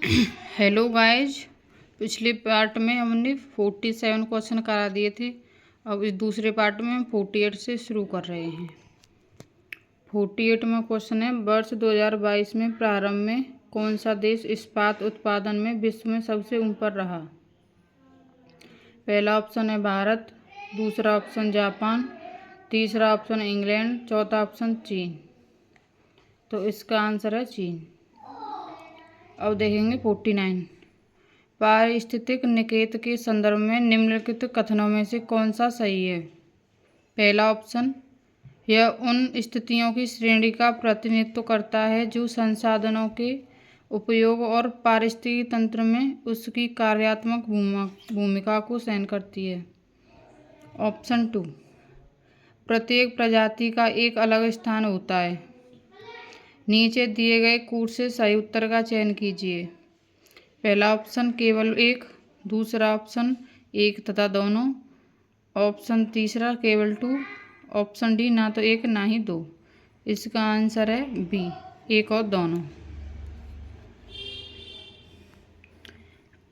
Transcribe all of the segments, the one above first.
Hello guys. पिछले part में हमने 47 क्वेश्चन करा दिए थे। अब इस दूसरे पार्ट में हम 48 से शुरू कर रहे हैं। 48 में क्वेश्चन है, वर्ष 2022 में प्रारंभ में कौन सा देश इस्पात उत्पादन में विश्व में सबसे ऊपर रहा? पहला ऑप्शन है भारत, दूसरा ऑप्शन जापान, तीसरा ऑप्शन इंग्लैंड, चौथा ऑप्शन चीन। तो इसका आंसर है चीन। अब देखेंगे 49। पारिस्थितिक निकेत के संदर्भ में निम्नलिखित कथनों में से कौन सा सही है? पहला ऑप्शन, यह उन स्थितियों की श्रेणी का प्रतिनिधित्व करता है जो संसाधनों के उपयोग और पारिस्थितिक तंत्र में उसकी कार्यात्मक भूमिका को सहन करती है। ऑप्शन 2, प्रत्येक प्रजाति का एक अलग स्थान होता है। नीचे दिए गए कूट से सही उत्तर का चयन कीजिए। पहला ऑप्शन केवल एक, दूसरा ऑप्शन एक तथा दोनों, ऑप्शन तीसरा केवल 2, ऑप्शन डी ना तो एक ना ही दो। इसका आंसर है बी, एक और दोनों।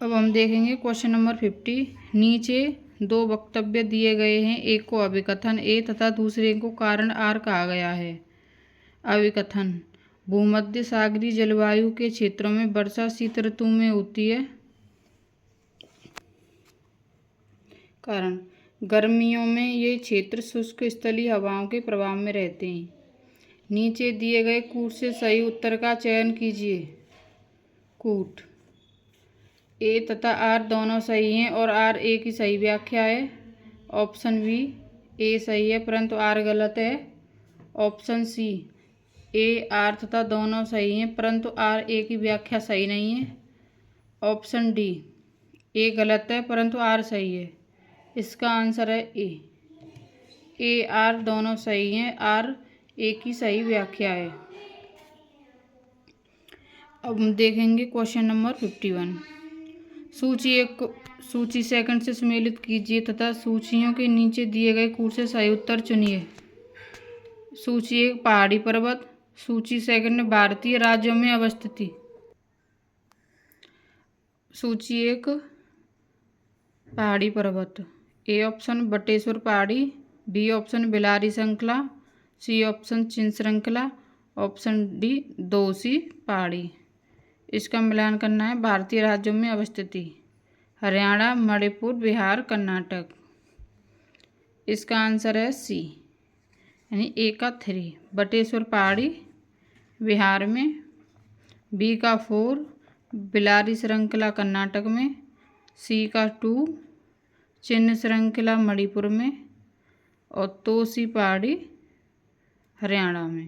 अब हम देखेंगे क्वेश्चन नंबर 50। नीचे दो वक्तव्य दिए गए हैं, एक को अभिकथन ए तथा दूसरे को कारण आर कहा गया है। अभिकथन, भूमध्य सागरीय जलवायु के क्षेत्रों में वर्षा शीत ऋतु में होती है। कारण, गर्मियों में ये क्षेत्र शुष्क स्थलीय हवाओं के प्रभाव में रहते हैं। नीचे दिए गए कूट से सही उत्तर का चयन कीजिए। कूट ए तथा आर दोनों सही हैं और आर ए की सही व्याख्या है। ऑप्शन बी, ए सही है परंतु आर गलत है। ऑप्शन सी, ए आर तथा दोनों सही हैं परंतु आर ए की व्याख्या सही नहीं है। ऑप्शन डी, ए गलत है परंतु आर सही है। इसका आंसर है ए आर दोनों सही हैं, आर ए की सही व्याख्या है। अब हम देखेंगे क्वेश्चन नंबर 51। सूची एक को सूची सेकंड से सम्मिलित कीजिए तथा सूचियों के नीचे दिए गए कूट से सही उत्तर चुनिए। सूची एक, पहाड़ी पर्वत। सूची सेकंड, भारतीय राज्यों में अवस्थिति। सूची एक, पहाड़ी पर्वत। ए ऑप्शन बटेश्वर पहाड़ी, बी ऑप्शन बिलारी श्रृंखला, सी ऑप्शन चिन श्रृंखला, ऑप्शन डी दोषी पहाड़ी। इसका मिलान करना है। भारतीय राज्यों में अवस्थिति, हरियाणा, मणिपुर, बिहार, कर्नाटक। इसका आंसर है सी, यानी ए का 3, बटेश्वर पहाड़ी बिहार में, बी का 4, बिलारी श्रृंखला कर्नाटक में, सी का 2, चिन्ह श्रृंखला मणिपुर में और तोसी पहाड़ी हरियाणा में।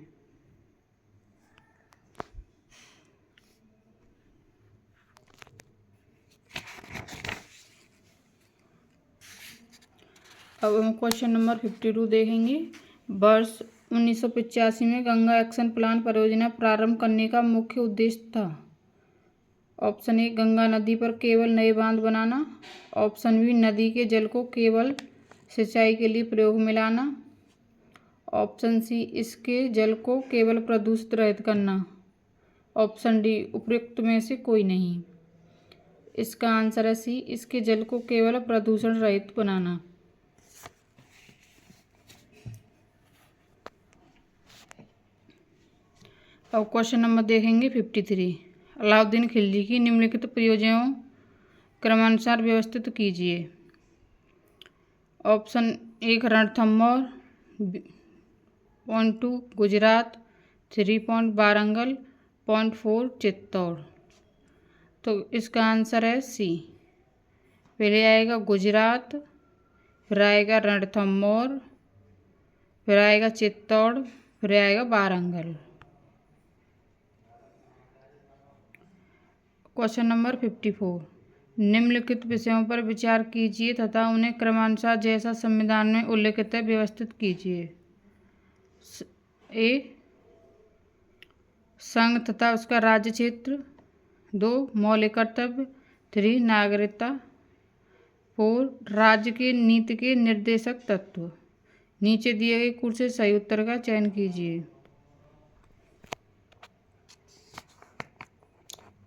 अब हम क्वेश्चन नंबर 52 देखेंगे। वर्ष 1985 में गंगा एक्शन प्लान परियोजना प्रारंभ करने का मुख्य उद्देश्य था। ऑप्शन ए, गंगा नदी पर केवल नए बांध बनाना। ऑप्शन बी, नदी के जल को केवल सिंचाई के लिए प्रयोग में लाना। ऑप्शन सी, इसके जल को केवल प्रदूषित रहित करना। ऑप्शन डी, उपयुक्त में से कोई नहीं। इसका आंसर है सी, इसके जल को केवल प्रदूषण रहित बनाना। अब क्वेश्चन नंबर देखेंगे 53। अलाउद्दीन खिलजी की निम्नलिखित परियोजनाओं क्रमानुसार व्यवस्थित कीजिए। ऑप्शन एक, Ranthambore, point 2 Gujarat, 3 point Warangal, point 4 Chittor. तो इसका आंसर है सी। पहले आएगा गुजरात, फिर आएगा रणथंभौर, फिर आएगा चित्तौड़, फिर आएगा वारंगल। Question number 54। निम्नलिखित विषयों पर विचार कीजिए तथा उन्हें क्रमानुसार जैसा संविधान में उल्लिखित है व्यवस्थित कीजिए। ए, संघ तथा उसका राज्य क्षेत्र। 2, मौलिक कर्तव्य। 3, नागरिकता। 4, राज्य के नीति के निर्देशक तत्व। नीचे दिए गए कूट से सही उत्तर का चयन कीजिए।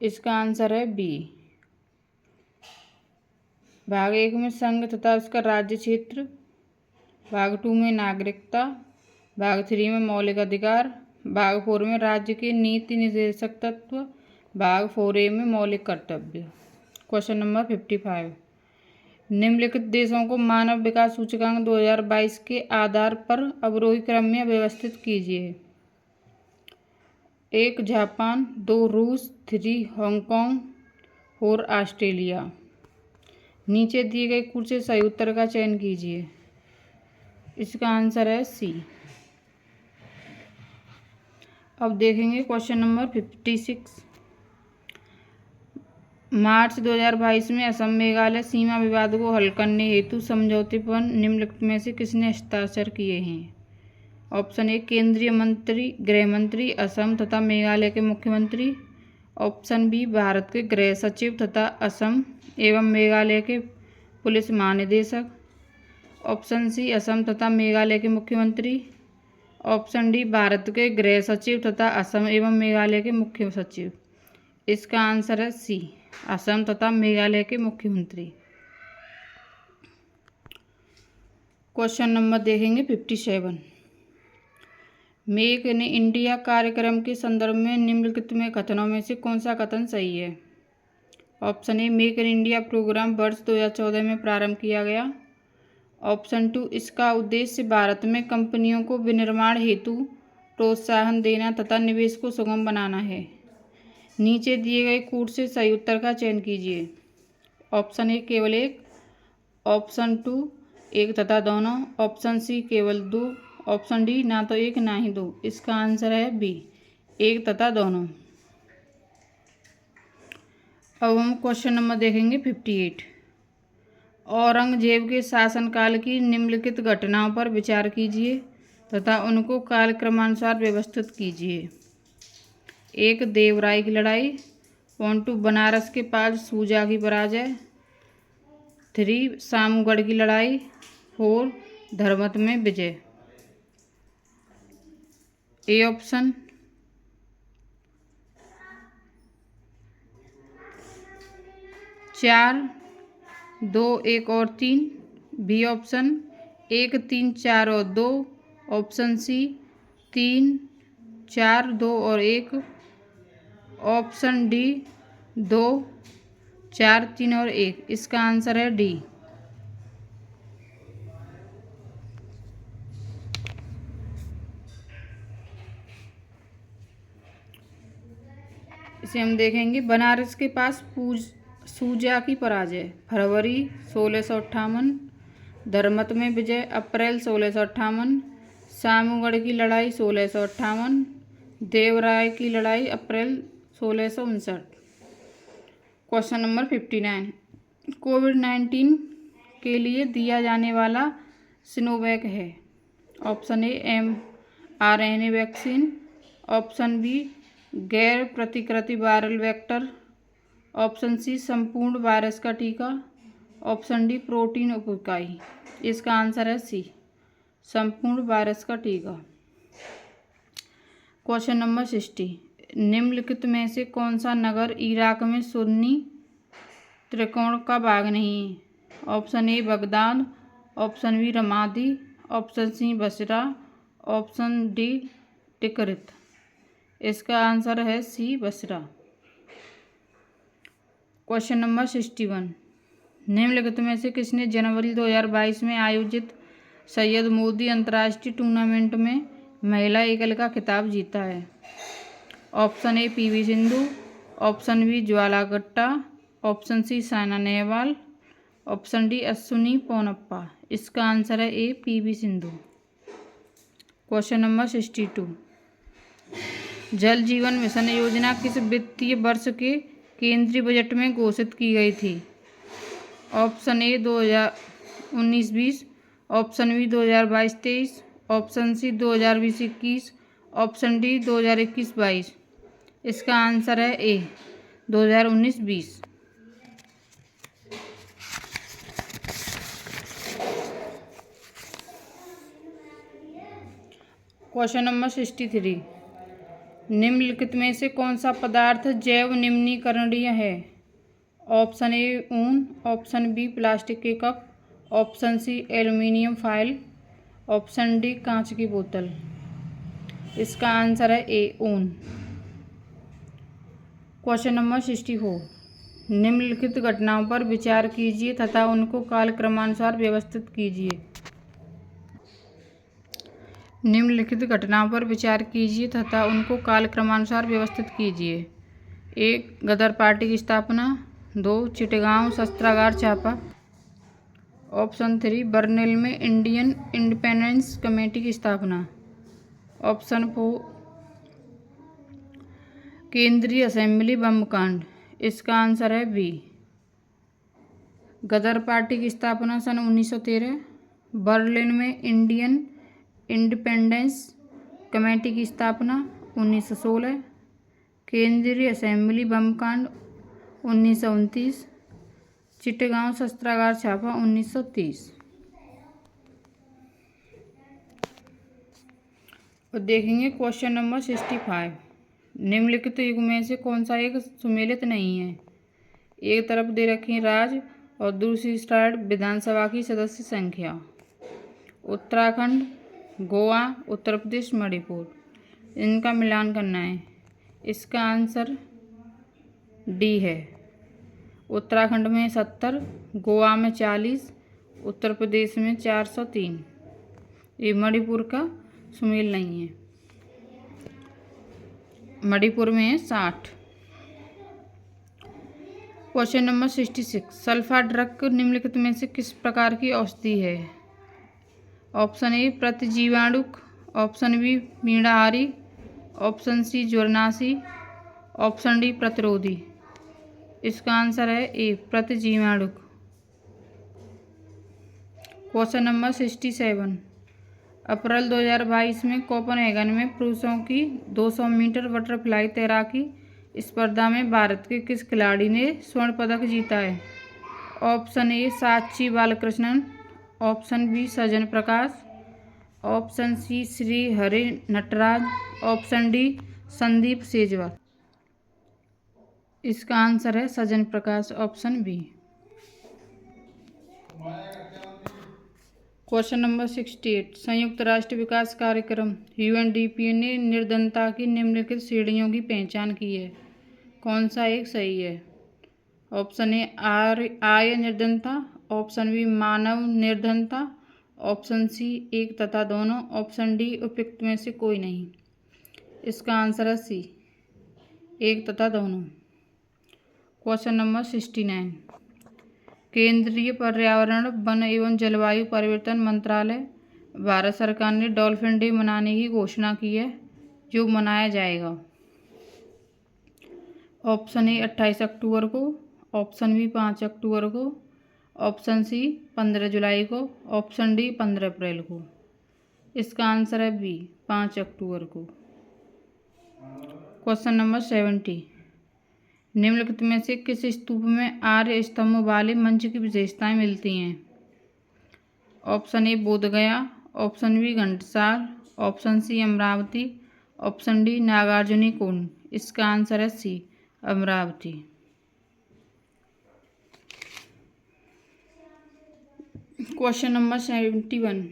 इसका आंसर है बी। भाग 1 में संघ तथा उसका राज्य क्षेत्र, भाग 2 में नागरिकता, भाग 3 में मौलिक अधिकार, भाग 4 में राज्य के नीति निर्देशक तत्व, भाग 4A में मौलिक कर्तव्य। क्वेश्चन नंबर 55, निम्नलिखित देशों को मानव विकास सूचकांक 2022 के आधार पर अवरोही क्रम में व्यवस्थित कीजिए। 1 जापान, 2 रूस, 3 हांगकांग, 4 ऑस्ट्रेलिया। नीचे दिए गए कुछ से सही उत्तर का चयन कीजिए। इसका आंसर है सी। अब देखेंगे क्वेश्चन नंबर 56, मार्च 2022 में असम मेघालय सीमा विवाद को हल करने हेतु समझौते पर निम्नलिखित में से किसने हस्ताक्षर किए हैं? ऑप्शन ए केंद्रीय मंत्री गृह मंत्री असम तथा मेघालय के मुख्यमंत्री, ऑप्शन बी भारत के गृह सचिव तथा असम एवं मेघालय के पुलिस महानिदेशक, ऑप्शन सी असम तथा मेघालय के मुख्यमंत्री, ऑप्शन डी भारत के गृह सचिव तथा असम एवं मेघालय के मुख्य सचिव। इसका आंसर है सी, असम तथा मेघालय के मुख्यमंत्री। क्वेश्चन नंबर देखेंगे 57, मेक इन इंडिया कार्यक्रम के संदर्भ में निम्नलिखित में कथनों में से कौन सा कथन सही है? Option A make in India programme वर्ष 2014 में प्रारंभ किया गया, ऑप्शन 2 इसका उद्देश्य भारत में कंपनियों को विनिर्माण हेतु प्रोत्साहन देना तथा निवेश को सुगम बनाना है। नीचे दिए गए कूट से सही उत्तर का चयन कीजिए। ऑप्शन ए केवल एक, ऑप्शन 2 एक तथा दोनों, ऑप्शन सी केवल 2, ऑप्शन डी ना तो एक ना ही 2। इसका आंसर है बी, एक तथा दोनों। अब हम क्वेश्चन नंबर देखेंगे 58, औरंगजेब के शासनकाल की निम्नलिखित घटनाओं पर विचार कीजिए तथा उनको कालक्रमानुसार व्यवस्थित कीजिए। 1 देवराय की लड़ाई, 2 बनारस के पास सूजा की पराजय, 3 सामूगढ़ की लड़ाई, 4 धरमत में विजय। ए ऑप्शन, 4, 2, 1 और 3, बी ऑप्शन 1, 3, 4 और 2, ऑप्शन सी 3, 4, 2 और 1, ऑप्शन डी 2, 4, 3 और 1। इसका आंसर है डी। इसे हम देखेंगे, बनारस के पास सूजा की पराजय फरवरी 1658, धरमत में विजय अप्रैल 1658, सामूगढ़ की लड़ाई 1658, देवराय की लड़ाई अप्रैल 1659। क्वेश्चन नंबर 59, कोविड-19 के लिए दिया जाने वाला सिनोवैक है। Option A mRNA vaccine, option B गैर प्रतिकृति वायरल वेक्टर, ऑप्शन सी संपूर्ण वायरस का टीका, ऑप्शन डी प्रोटीन उपइकाई। इसका आंसर है सी, संपूर्ण वायरस का टीका। क्वेश्चन नंबर 60, निम्नलिखित में से कौन सा नगर इराक में सुन्नी त्रिकोण का भाग नहीं है? Option A Baghdad, option B Ramadi, option C Basra, option D Tikrit. इसका आंसर है सी बसरा। क्वेश्चन नंबर 61, निम्नलिखित में से किसने जनवरी 2022 में आयोजित सैयद मोदी अंतर्राष्ट्रीय टूर्नामेंट में महिला एकल का खिताब जीता है? Option A PV Sindhu, option B Jwala Gutta, option C Saina Nehwal, option D Ashwini Ponnappa. इसका आंसर है A PV Sindhu. Question number 62, Jal जीवन मिशन योजना किस वित्तीय वर्ष के केंद्रीय बजट में घोषित की गई थी? Option A 2019-20, option B 2022-23, option C 2020-21, option D 2021-22। इसका आंसर है ए 2019-20। क्वेश्चन नंबर 63, निम्नलिखित में से कौन सा पदार्थ जैव निम्नीकरणीय है? ऑप्शन ए ऊन, ऑप्शन बी प्लास्टिक के cup, option C aluminium foil, option D कांच की बोतल। इसका आंसर है ए ऊन। Question number 64। निम्नलिखित घटनाओं पर विचार कीजिए तथा उनको कालक्रमानुसार व्यवस्थित कीजिए। निम्नलिखित घटनाओं पर विचार कीजिए तथा उनको कालक्रमानुसार व्यवस्थित कीजिए। 1. गदर पार्टी की स्थापना। 2. चिटगांव शस्त्रागार छापा। ऑप्शन 3 बर्लिन में इंडियन इंडिपेंडेंस कमेटी की स्थापना। ऑप्शन 4 केंद्रीय असेंबली बम कांड। इसका आंसर है बी। गदर पार्टी की स्थापना सन 1913। बर्लिन में इंडियन इंडिपेंडेंस कमेटी की स्थापना 1916। केंद्रीय असेंबली बम कांड 1929। चिटगांव शस्त्रागार छापा 1930। और देखेंगे क्वेश्चन नंबर 65। निम्नलिखित युग में से कौन सा एक सुमेलित नहीं है? एक तरफ दे रखी राज्य और दूसरी साइड विधानसभा की सदस्य संख्या। उत्तराखंड, गोवा, उत्तर प्रदेश, मणिपुर। इनका मिलान करना है। इसका आंसर डी है। उत्तराखंड में 70, गोवा में 40, उत्तर प्रदेश में 403। ये मणिपुर का सुमेल नहीं है। मणिपुर में है 60। Question number 66। सल्फा ड्रग निम्नलिखित में से किस प्रकार की औषधि है? ऑप्शन ए प्रतिजीवाणुक, ऑप्शन बी पीड़ाहारी, ऑप्शन सी ज्वरनाशी, ऑप्शन डी प्रतिरोधी। इसका आंसर है ए प्रतिजीवाणुक। Question number 67। अप्रैल 2022 में कोपेनहेगन में पुरुषों की 200 मीटर बटरफ्लाई तैराकी स्पर्धा में भारत के किस खिलाड़ी ने स्वर्ण पदक जीता है? Option A Sakshi Balakrishnan, option B Sajan Prakash, option C Shri Hari Natraj, option D Sandeep Sejwal. इसका आंसर है Sajan Prakash, option B. Question number 68। संयुक्त राष्ट्र विकास कार्यक्रम यूएनडीपी ने निर्धनता की निम्नलिखित श्रेणियों की पहचान की है। कौन सा एक सही है? ऑप्शन ए आय निर्धनता, ऑप्शन बी मानव निर्धनता, ऑप्शन सी एक तथा दोनों, ऑप्शन डी उपयुक्त में से कोई नहीं। इसका आंसर है सी एक तथा दोनों। Question number 69। केंद्रीय पर्यावरण वन एवं जलवायु परिवर्तन मंत्रालय भारत सरकार ने डॉल्फिन डे मनाने की घोषणा की है, जो मनाया जाएगा। ऑप्शन ए 28 अक्टूबर को, ऑप्शन बी 5 अक्टूबर को, ऑप्शन सी 15 जुलाई को, ऑप्शन डी 15 अप्रैल को। इसका आंसर है बी 5 अक्टूबर को। Question number 70। निम्नलिखित में से किस स्तूप में आर्य स्तंभ वाले मंच की विशेषताएं मिलती हैं? Option A Bodhgaya, option B Ghantasala, option C Amaravati, option D Nagarjuni Kund. इसका आंसर है सी अमरावती। Question number 71।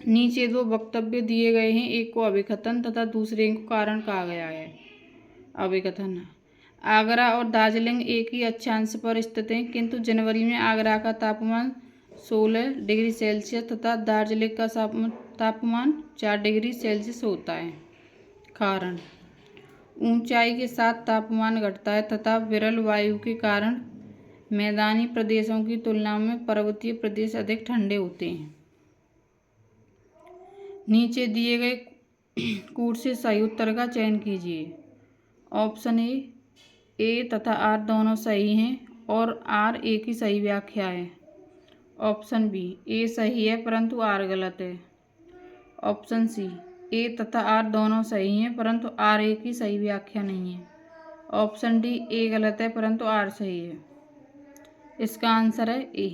नीचे दो वक्तव्य दिए गए हैं, एक को अभिकथन तथा दूसरे को कारण कहा गया है। अभिकथन। आगरा और दार्जिलिंग एक ही अक्षांश पर स्थित हैं, किंतु जनवरी में आगरा का तापमान 16 डिग्री सेल्सियस तथा दार्जिलिंग का तापमान 4 डिग्री सेल्सियस होता है। कारण। ऊंचाई के साथ तापमान घटता है तथा विरल वायु के कारण मैदानी प्रदेशों की तुलना में पर्वतीय प्रदेश अधिक ठंडे होते हैं। नीचे दिए गए कूट से सही उत्तर का चयन कीजिए। ऑप्शन ए तथा आर दोनों सही हैं और आर ए की सही व्याख्या है। ऑप्शन बी ए सही है परंतु आर गलत है। ऑप्शन सी ए तथा आर दोनों सही हैं परंतु आर ए की सही व्याख्या नहीं है। ऑप्शन डी ए गलत है परंतु आर सही है। इसका आंसर है ए।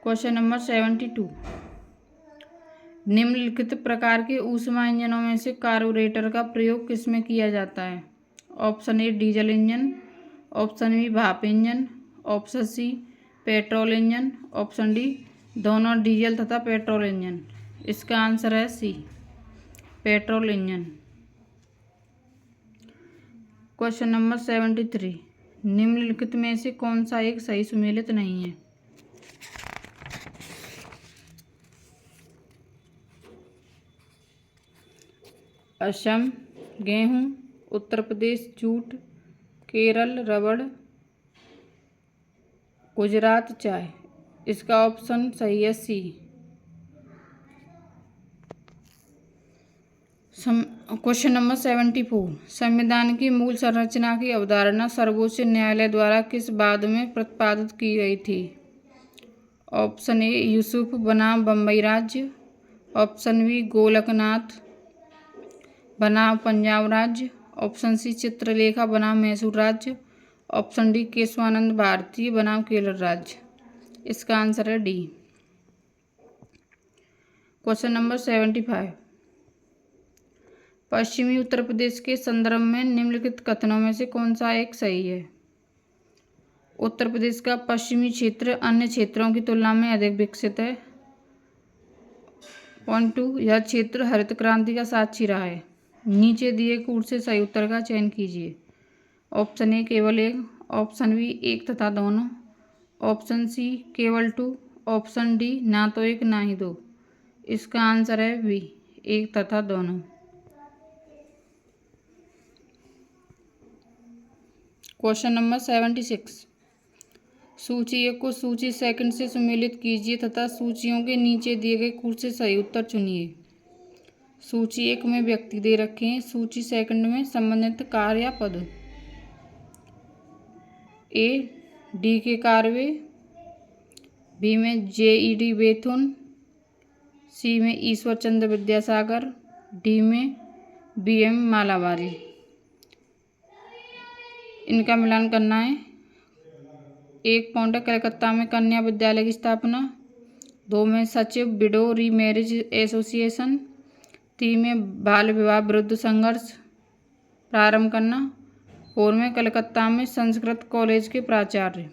Question number 72। निम्नलिखित प्रकार के ऊष्मा इंजनों में से कार्बोरेटर का प्रयोग किसमें किया जाता है? Option A diesel engine, option B भाप engine, option C petrol engine, option D दोनों डीजल तथा पेट्रोल इंजन। इसका आंसर है C petrol engine. Question number 73, निम्नलिखित में से कौन सा एक सही सुमेलित नहीं है? असम गेहूं, उत्तर प्रदेश जूट, केरल रबड़, गुजरात चाय। इसका ऑप्शन सही है सी। क्वेश्चन नंबर 74, संविधान की मूल संरचना की अवधारणा सर्वोच्च न्यायालय द्वारा किस वाद में प्रतिपादित की गई थी? ऑप्शन ए यूसुफ बनाम बम्बई राज्य, ऑप्शन बी गोलकनाथ बनाम पंजाब राज्य, ऑप्शन सी चित्रलेखा बनाम मैसूर राज्य, ऑप्शन डी केशवानंद भारती बनाम केरल राज्य। इसका आंसर है डी। क्वेश्चन नंबर 75, पश्चिमी उत्तर प्रदेश के संदर्भ में निम्नलिखित कथनों में से कौन सा एक सही है? उत्तर प्रदेश का पश्चिमी क्षेत्र अन्य क्षेत्रों की तुलना में अधिक विकसित है। पॉइंट 2, यह क्षेत्र हरित क्रांति का साक्षी रहा है। नीचे दिए कूट से सही उत्तर का चयन कीजिए। ऑप्शन ए केवल एक, ऑप्शन बी एक तथा दोनों, ऑप्शन सी केवल 2, ऑप्शन डी ना तो एक ना ही दो। इसका आंसर है बी एक तथा दोनों। क्वेश्चन नंबर 76, सूची एक को सूची सेकंड से सुमेलित कीजिए तथा सूचियों के नीचे दिए गए कूट से सही उत्तर चुनिए। सूची एक में व्यक्ति दे रखे हैं, सूची सेकंड में संबंधित कार्य या पद। ए डी के कार्वे, बी में JED बेथुन, सी में ईश्वर चंद्र विद्यासागर, डी में BM मालाबारी। इनका मिलान करना है। 1 पॉइंट कलकत्ता में कन्या विद्यालय की स्थापना, 2 में सचिव विडो री मैरिज एसोसिएशन, 3 में बाल विवाह विरुद्ध संघर्ष प्रारंभ करना, 4 में कलकत्ता में संस्कृत कॉलेज के प्राचार्य।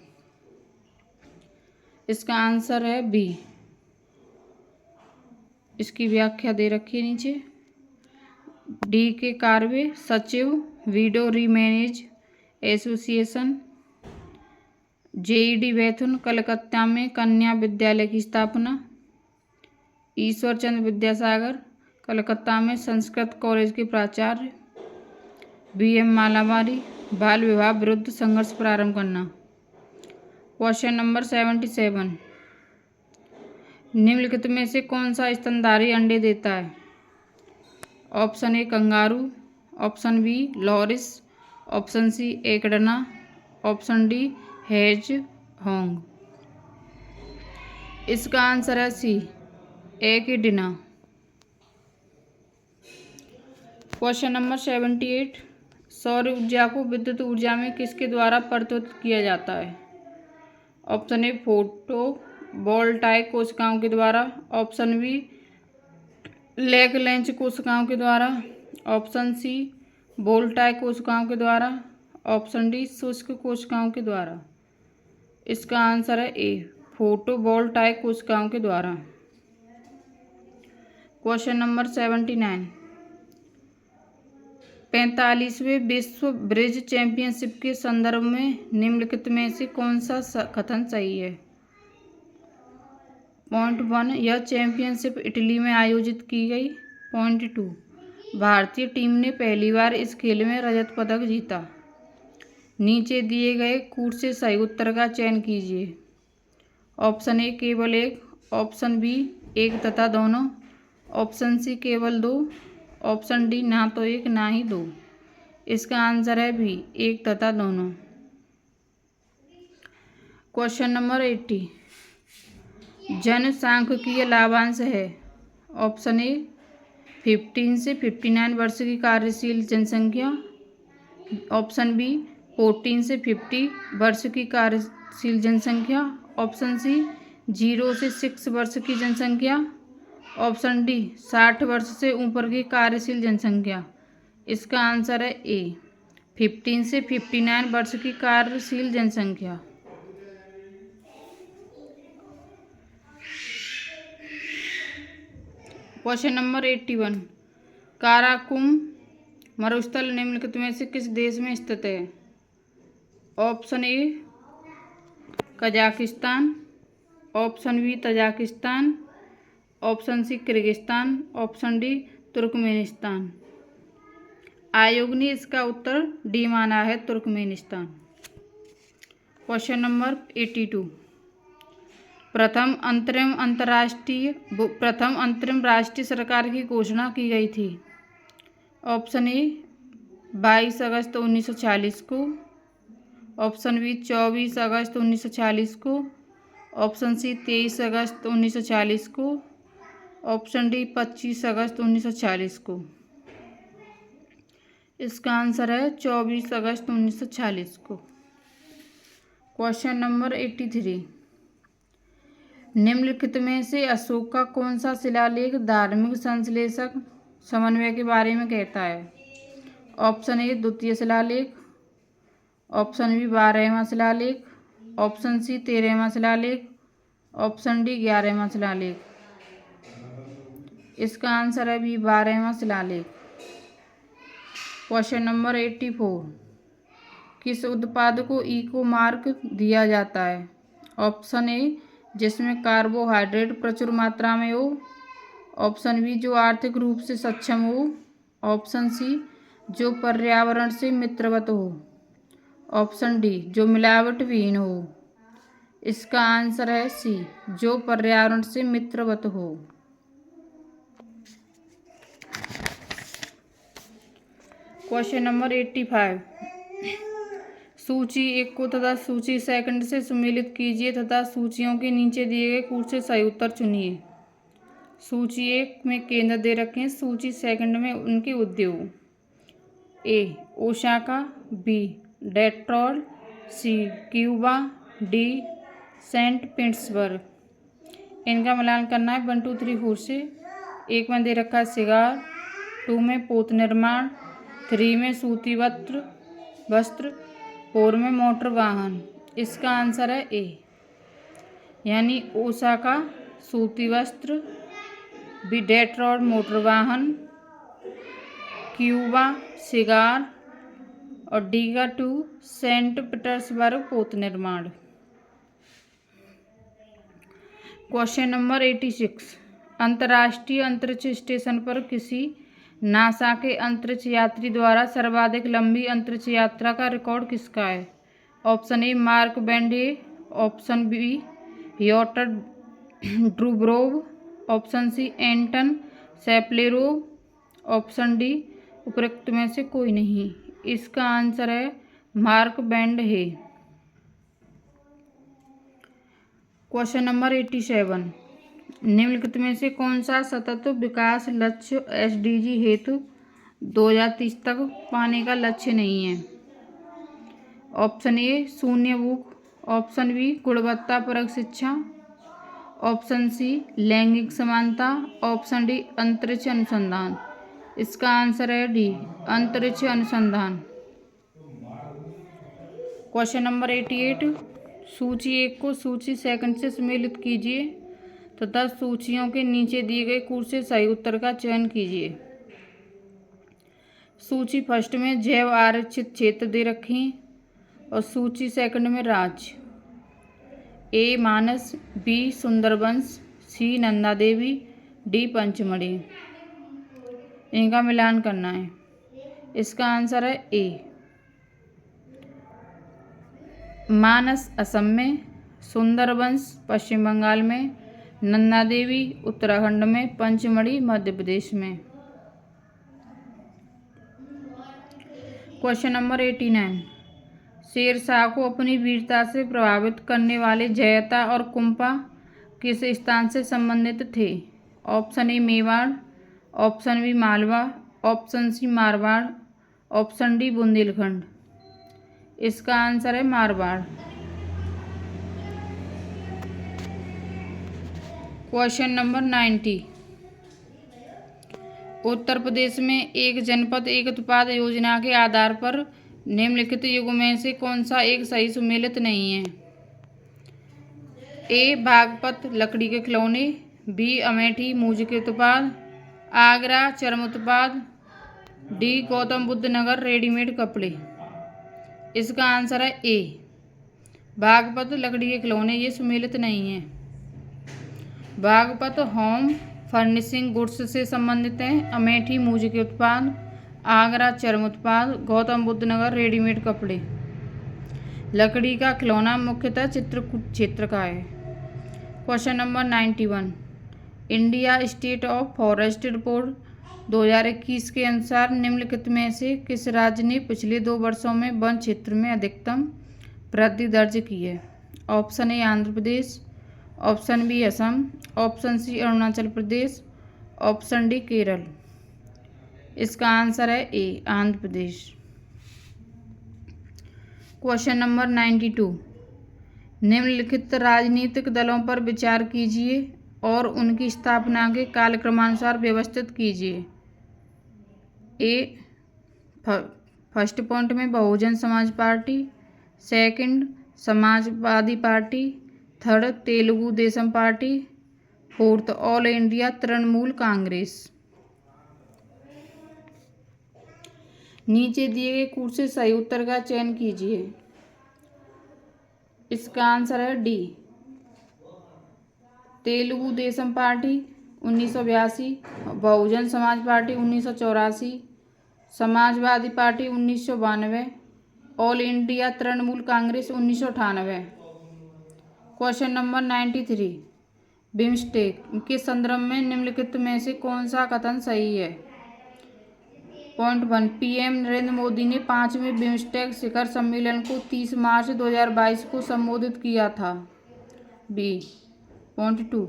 इसका आंसर है बी। इसकी व्याख्या दे रखी है नीचे। डी के कार्वे, सचिव विडो री मैरिज एसोसिएशन, JED बेथुन कलकत्ता में कन्या विद्यालय की स्थापना, ईश्वर चंद्र विद्यासागर कलकत्ता में संस्कृत कॉलेज के प्राचार्य, BM मालाबारी बाल विवाह विरुद्ध संघर्ष प्रारंभ करना। क्वेश्चन नंबर 77, निम्नलिखित में से कौन सा स्तनधारी अंडे देता है? Option A kangaroo, option B loris, option C echidna, option D हेज होंग। इसका आंसर है सी एकिडना। क्वेश्चन नंबर 78, सौर ऊर्जा को विद्युत ऊर्जा में किसके द्वारा परिवर्तित किया जाता है? ऑप्शन ए फोटो वोल्टाइक कोशिकाओं के द्वारा, ऑप्शन बी लैग्रैंज कोशिकाओं के द्वारा, ऑप्शन सी वोल्टाइक कोशिकाओं के द्वारा, ऑप्शन डी शुष्क कोशिकाओं के द्वारा। इसका आंसर है ए फोटो वोल्टाइक कोशिकाओं के द्वारा। क्वेश्चन नंबर 79, 45वें विश्व ब्रिज चैंपियनशिप के संदर्भ में निम्नलिखित में से कौन सा कथन सही है? पॉइंट 1, यह चैंपियनशिप इटली में आयोजित की गई। पॉइंट 2, भारतीय टीम ने पहली बार इस खेल में रजत पदक जीता। नीचे दिए गए कूट से सही उत्तर का चयन कीजिए। ऑप्शन ए केवल एक, ऑप्शन बी एक तथा दोनों, ऑप्शन सी केवल 2, ऑप्शन डी ना तो एक ना ही दो। इसका आंसर है बी एक तथा दोनों। क्वेश्चन नंबर 80, जनसांख्यिकीय लाभांश है। ऑप्शन ए 15 से 59 वर्ष की कार्यशील जनसंख्या, ऑप्शन बी 14 से 50 वर्ष की कार्यशील जनसंख्या, ऑप्शन सी 0 से 6 वर्ष की जनसंख्या, ऑप्शन डी 60 वर्ष से ऊपर की कार्यशील जनसंख्या। इसका आंसर है ए 15 से 59 वर्ष की कार्यशील जनसंख्या। क्वेश्चन नंबर 81, काराकोरम मरुस्थल निम्नलिखित में से किस देश में स्थित है? Option A Kazakhstan, option B Tajikistan, option C Kyrgyzstan, option D Turkmenistan. आयोग ने इसका उत्तर डी माना है, तुर्कमेनिस्तान। क्वेश्चन नंबर 82, प्रथम अंतरिम राष्ट्रीय सरकार की घोषणा की गई थी। ऑप्शन ए 22 अगस्त 1940 को, ऑप्शन बी 24 अगस्त 1940 को, ऑप्शन सी 23 अगस्त 1940 को, ऑप्शन डी 25 अगस्त 1940 को। इसका आंसर है 24 अगस्त 1940 को। क्वेश्चन नंबर 83, निम्नलिखित में से अशोक का कौन सा शिलालेख धार्मिक संश्लेषक समन्वय के बारे में कहता है? ऑप्शन ए द्वितीय शिलालेख, ऑप्शन बी 12वां शिलालेख, ऑप्शन सी 13वां शिलालेख, ऑप्शन डी 11वां शिलालेख। इसका आंसर है बी 12वां शिलालेख। क्वेश्चन नंबर 84, किस उत्पाद को इको मार्क दिया जाता है? ऑप्शन ए जिसमें कार्बोहाइड्रेट प्रचुर मात्रा में हो, ऑप्शन बी जो आर्थिक रूप से सक्षम हो, ऑप्शन सी जो पर्यावरण से मित्रवत हो, ऑप्शन डी जो मिलावट विहीन हो। इसका आंसर है सी जो पर्यावरण से मित्रवत हो। क्वेश्चन नंबर 85, सूची 1 को तथा सूची सेकंड से सम्मिलित कीजिए तथा सूचियों के नीचे दिए गए कूट से सही उत्तर चुनिए। सूची 1 में केंद्र दे रखे हैं, सूची सेकंड में उनके उद्योग। ए ओसाका, बी डेट्रॉयट, सी क्यूबा, डी सेंट पीटर्सबर्ग। इनका मिलान करना है 1 2 3 4 से। 1 में दे रखा है सिगार, 2 में पोत निर्माण, 3 में सूती वस्त्र, 4 में मोटर वाहन। इसका आंसर है ए यानी ओसाका सूती वस्त्र, बी डेट्रॉयट मोटर वाहन, क्यूबा सिगार और डी का 2 सेंट पीटर्सबर्ग पोत निर्माण। क्वेश्चन नंबर 86, अंतर्राष्ट्रीय अंतरिक्ष स्टेशन पर किसी नासा के अंतरिक्ष यात्री द्वारा सर्वाधिक लंबी अंतरिक्ष यात्रा का रिकॉर्ड किसका है? ऑप्शन ए मार्क बेंडे, ऑप्शन बी योटर ड्रूब्रोव, ऑप्शन सी एंटन सेप्लेरोव, ऑप्शन डी उपरोक्त में से कोई नहीं। इसका आंसर है मार्क बेंडे। क्वेश्चन नंबर 87, निम्नलिखित में से कौन सा सतत विकास लक्ष्य एसडीजी हेतु 2030 तक पाने का लक्ष्य नहीं है? ऑप्शन ए शून्य भूख, ऑप्शन बी गुणवत्तापरक शिक्षा, ऑप्शन सी लैंगिक समानता, ऑप्शन डी अंतरिक्ष अनुसंधान। इसका आंसर है डी अंतरिक्ष अनुसंधान। क्वेश्चन नंबर 88, सूची 1 को सूची सेकंड से सम्मिलित कीजिए तथा सूचियों के नीचे दिए गए कूट से सही उत्तर का चयन कीजिए। सूची फर्स्ट में जैव आरक्षित क्षेत्र दे रखे हैं और सूची सेकंड में राज्य। ए मानस, बी सुंदरबंस, सी नंदा देवी, डी पंचमढ़ी। इनका मिलान करना है। इसका आंसर है ए मानस असम में, सुंदरबंस पश्चिम बंगाल में, नंदा देवी उत्तराखंड में, पंचमढ़ी मध्य प्रदेश में। क्वेश्चन नंबर 89, शेरशाह को अपनी वीरता से प्रभावित करने वाले जयता और कुंपा किस स्थान से संबंधित थे? Option A Mewar, option B Malwa, option C Marwar, option D Bundelkhand. इसका आंसर है मारवाड़। क्वेश्चन नंबर 90, उत्तर प्रदेश में एक जनपद एक उत्पाद योजना के आधार पर निम्नलिखित युगों में से कौन सा एक सही सुमेलित नहीं है? ए बागपत लकड़ी के खिलौने, बी अमेठी मूंज के उत्पाद, आगरा चर्म उत्पाद, डी गौतम बुद्ध नगर रेडीमेड कपड़े। इसका आंसर है ए बागपत लकड़ी के खिलौने, ये सुमेलित नहीं है। बागपत होम फर्निशिंग गुड्स से संबंधित है, अमेठी मूंज के उत्पाद, आगरा चर्म उत्पाद, गौतम बुद्ध नगर रेडीमेड कपड़े। लकड़ी का खिलौना मुख्यतः चित्रकूट क्षेत्र का है। Question number 91, India state of forest report 2021 के अनुसार निम्नलिखित में से किस राज्य ने पिछले 2 वर्षों में वन क्षेत्र में अधिकतम वृद्धि दर्ज की है? Option A Andhra Pradesh, option B Assam, option C Arunachal Pradesh, option D Kerala. इसका आंसर है A Andhra Pradesh. Question number 92, निम्नलिखित राजनीतिक दलों पर विचार कीजिए और उनकी स्थापना के कालक्रमानुसार व्यवस्थित कीजिए। ए फर्स्ट पॉइंट में Bahujan Samaj party, second Samajwadi party, third Telugu Desam party, fourth all India Trinamool Congress. नीचे दिए गए कूट से सही उत्तर का चयन कीजिए। इसका आंसर है D Telugu Desam party 1982, Bahujan Samaj party 1984, Samajwadi party 1992, all India Trinamool Congress 1998। Question number 93, BIMSTEC के संदर्भ में निम्नलिखित में से कौन सा कथन सही है? पॉइंट 1, पीएम नरेंद्र मोदी ने 5वें बिम्स्टेक शिखर सम्मेलन को 30 मार्च 2022 को संबोधित किया था। बी पॉइंट 2,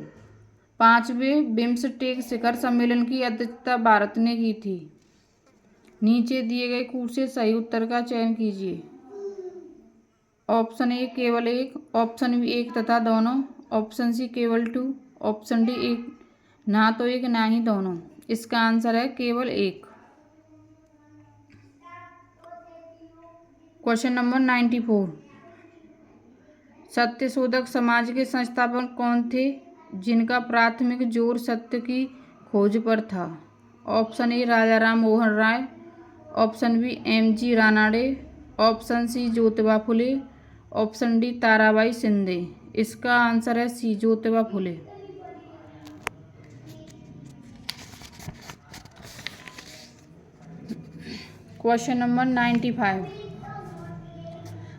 5वें बिम्स्टेक शिखर सम्मेलन की अध्यक्षता भारत ने की थी। नीचे दिए गए कूट से सही उत्तर का चयन कीजिए। ऑप्शन ए केवल एक, ऑप्शन बी एक तथा दोनों, ऑप्शन सी केवल 2, ऑप्शन डी एक ना तो एक ना ही दोनों। इसका आंसर है केवल एक। क्वेश्चन नंबर 94, सत्यशोधक समाज के संस्थापक कौन थे जिनका प्राथमिक जोर सत्य की खोज पर था? Option A Raja Ram Mohan Roy, option B MG. Ranade, option C Jyotiba Phule, option D Tarabai Shinde. इसका आंसर है C Jyotiba Phule. Question number 95,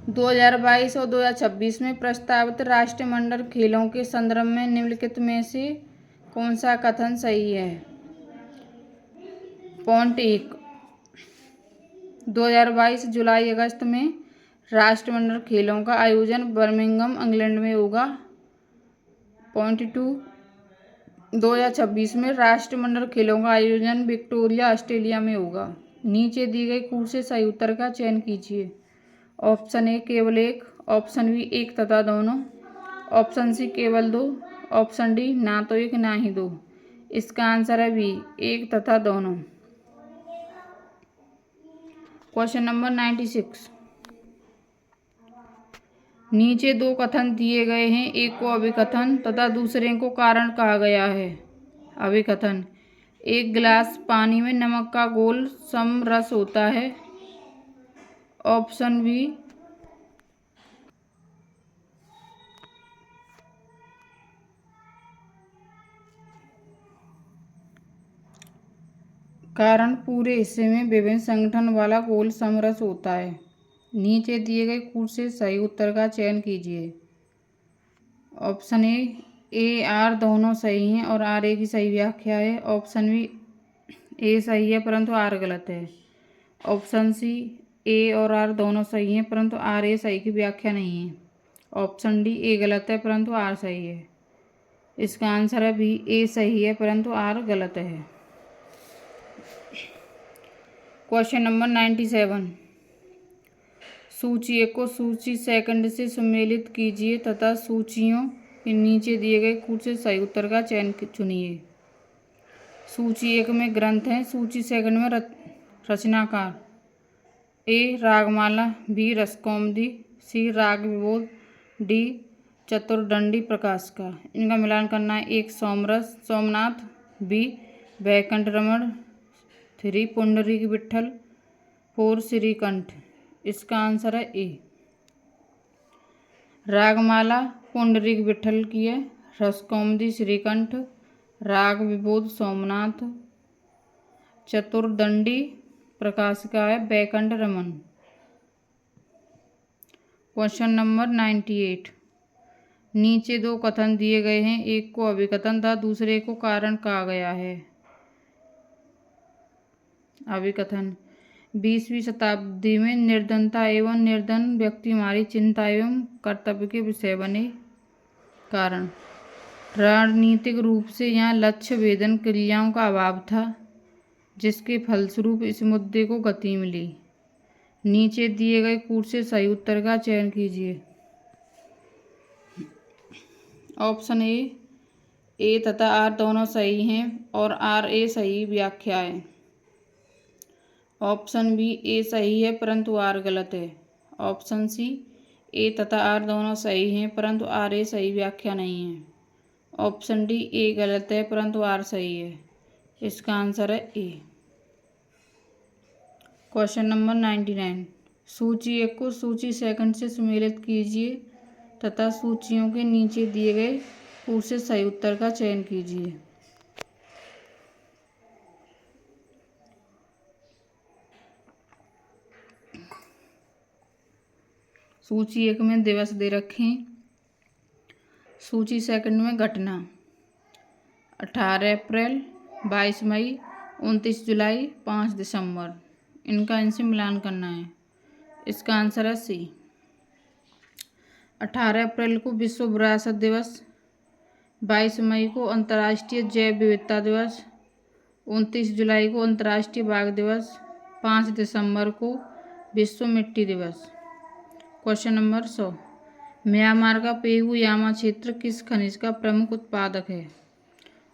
2022 और 2026 में प्रस्तावित राष्ट्रमंडल खेलों के संदर्भ में निम्नलिखित में से कौन सा कथन सही है? पॉइंट 1, 2022 जुलाई अगस्त में राष्ट्रमंडल खेलों का आयोजन बर्मिंघम इंग्लैंड में होगा। पॉइंट 2, 2026 में राष्ट्रमंडल खेलों का आयोजन विक्टोरिया ऑस्ट्रेलिया में होगा। नीचे दी गई कूट से सही उत्तर का चयन कीजिए। ऑप्शन ए केवल एक, ऑप्शन बी एक तथा दोनों, ऑप्शन सी केवल 2, ऑप्शन डी ना तो एक ना ही दो। इसका आंसर है बी एक तथा दोनों। क्वेश्चन नंबर 96, नीचे 2 कथन दिए गए हैं, एक को अभिकथन तथा दूसरे को कारण कहा गया है। अभिकथन, एक गिलास पानी में नमक का घोल समरस होता है। ऑप्शन बी कारण पूरे हिस्से में विभिन्न संगठन वाला घोल समरस होता है। नीचे दिए गए कूट से सही उत्तर का चयन कीजिए। ऑप्शन ए आर दोनों सही हैं और आर ए की सही व्याख्या है। ऑप्शन बी ए सही है परंतु आर गलत है। ऑप्शन सी ए और आर दोनों सही हैं परंतु आर ए सही की व्याख्या नहीं है। ऑप्शन डी ए गलत है परंतु आर सही है। इसका आंसर है बी ए सही है परंतु आर गलत है। क्वेश्चन नंबर 97, सूची को सूची सेकंड से सम्मिलित कीजिए तथा सूचियों के नीचे दिए गए कूट से सही उत्तर का चयन चुनिए। सूची 1 में ग्रंथ हैं, सूची 2 में रचनाकार। ए रागमाला, बी रसकौमुदी, सी राग विबोध, डी चतुर्दंडी प्रकाश का। इनका मिलान करना है। 1 सोमरस सोमनाथ, बी वैकुंठ रमण, 3 पुंडरीक विट्ठल, 4 श्रीकंठ। इसका आंसर है ए। रागमाला पुंडरीक विट्ठल की है, रसकौमुदी श्रीकंठ, राग विबोध सोमनाथ, चतुर्दंडी प्रकाश का है वैकुंठ रमन। Question number 98। नीचे 2 कथन दिए गए हैं, एक को अभिकथन तथा दूसरे को कारण कहा गया है। अभिकथन। 20वीं शताब्दी में निर्धनता एवं निर्धन व्यक्ति हमारी चिंता एवं कर्तव्य के विषय बने। कारण। रणनीतिक रूप से यहाँ लक्ष्य वेधन क्रियाओं का अभाव था, जिसके फलस्वरूप इस मुद्दे को गति मिली। नीचे दिए गए कूट से सही उत्तर का चयन कीजिए। ऑप्शन ए तथा आर दोनों सही हैं और आर ए सही व्याख्या है। ऑप्शन बी ए सही है परंतु आर गलत है। ऑप्शन सी ए तथा आर दोनों सही हैं परंतु आर ए सही व्याख्या नहीं है। ऑप्शन डी ए गलत है परंतु आर सही है। इसका आंसर है ए। Question number 99। सूची 1 को सूची 2 से सम्मिलित कीजिए तथा सूचियों के नीचे दिए गए कूट से सही उत्तर का चयन कीजिए। सूची 1 में दिवस दे रखे हैं, सूची 2 में घटना। 18 अप्रैल, 22 मई, 29 जुलाई, 5 दिसंबर। इनका इनसे मिलान करना है। इसका आंसर है सी। 18 अप्रैल को विश्व विरासत दिवस, 22 मई को अंतर्राष्ट्रीय जैव विविधता दिवस, 29 जुलाई को अंतर्राष्ट्रीय बाघ दिवस, 5 दिसंबर को विश्व मिट्टी दिवस। Question number 100। म्यांमार का पेगु यामा क्षेत्र किस खनिज का प्रमुख उत्पादक है।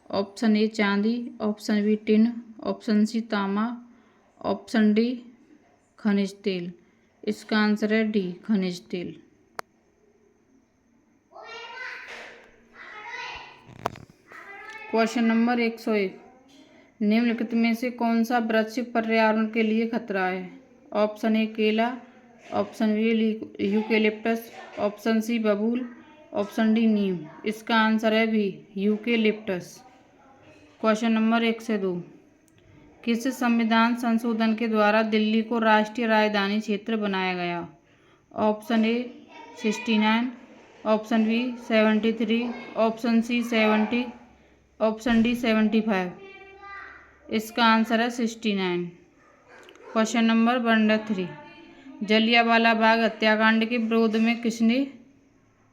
ऑप्शन ए चांदी, option B tin, option C तांबा, ऑप्शन डी खनिज तेल। इसका आंसर है डी खनिज तेल। Question number 101। निम्नलिखित में से कौन सा वृक्ष पर्यावरण के लिए खतरा है। ऑप्शन ए केला, option B eucalyptus, option C बबूल, ऑप्शन डी नीम। इसका आंसर है बी यूकेलिप्टस। Question number 102। किस संविधान संशोधन के द्वारा दिल्ली को राष्ट्रीय राजधानी क्षेत्र बनाया गया। Option A 69, option B 73, option C 70, option D 75। इसका आंसर है 69। Question number 103। जलियांवाला बाग हत्याकांड के विरोध में किसने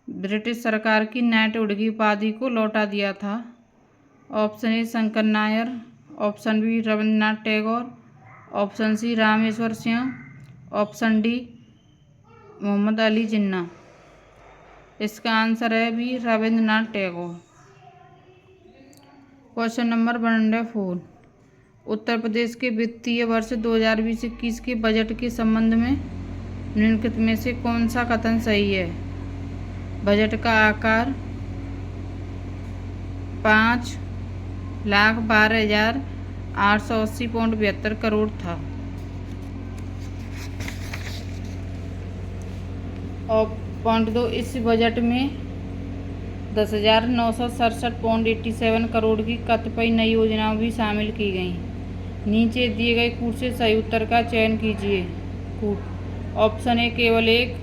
ब्रिटिश सरकार की नाइटहुड की उपाधि को लौटा दिया था। Option A Shankar Nair, option B Rabindranath Tagore, option C Rameshwar Singh, option D Mohammad Ali Jinnah. इसका आंसर है B Rabindranath Tagore. Question number 104। Uttar Pradesh के वित्तीय वर्ष 2020-21 के बजट के संबंध में निम्नलिखित में से कौन सा कथन सही है। बजट का आकार 5,12,880.72 करोड़ था। और पॉइंट 2, इस बजट में 10,967.87 करोड़ की कतिपय नई योजनाएं भी शामिल की गई। नीचे दिए गए कूट से सही उत्तर का चयन कीजिए। कूट। ऑप्शन ए केवल एक,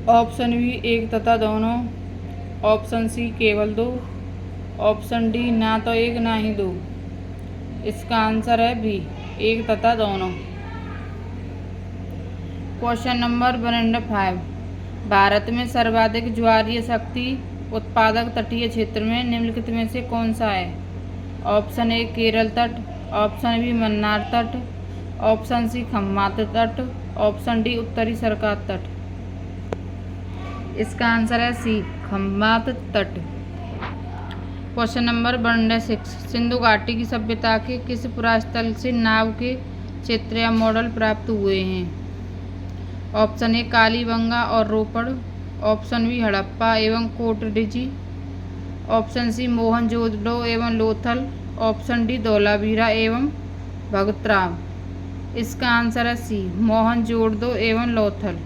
ऑप्शन बी एक तथा दोनों, ऑप्शन सी केवल दो, ऑप्शन डी ना तो एक ना ही दो। इसका आंसर है बी एक तथा दोनों। Question number 105। भारत में सर्वाधिक ज्वारीय शक्ति उत्पादक तटीय क्षेत्र में निम्नलिखित में से कौन सा है। ऑप्शन ए केरल तट, ऑप्शन बी मन्नार तट, ऑप्शन सी खम्बात तट, ऑप्शन डी उत्तरी सरकार तट। इसका आंसर है सी खम्बात तट। क्वेश्चन नंबर 106 सिंधु घाटी की सभ्यता के किस पुरास्थल से नाव के चित्र या मॉडल प्राप्त हुए हैं? ऑप्शन ए कालीबंगा और रोपड़, ऑप्शन बी हड़प्पा एवं कोटडिजी, ऑप्शन सी मोहनजोदड़ो एवं लोथल, ऑप्शन डी धौलावीरा एवं भगतराम। इसका आंसर है सी मोहनजोदड़ो एवं लोथल।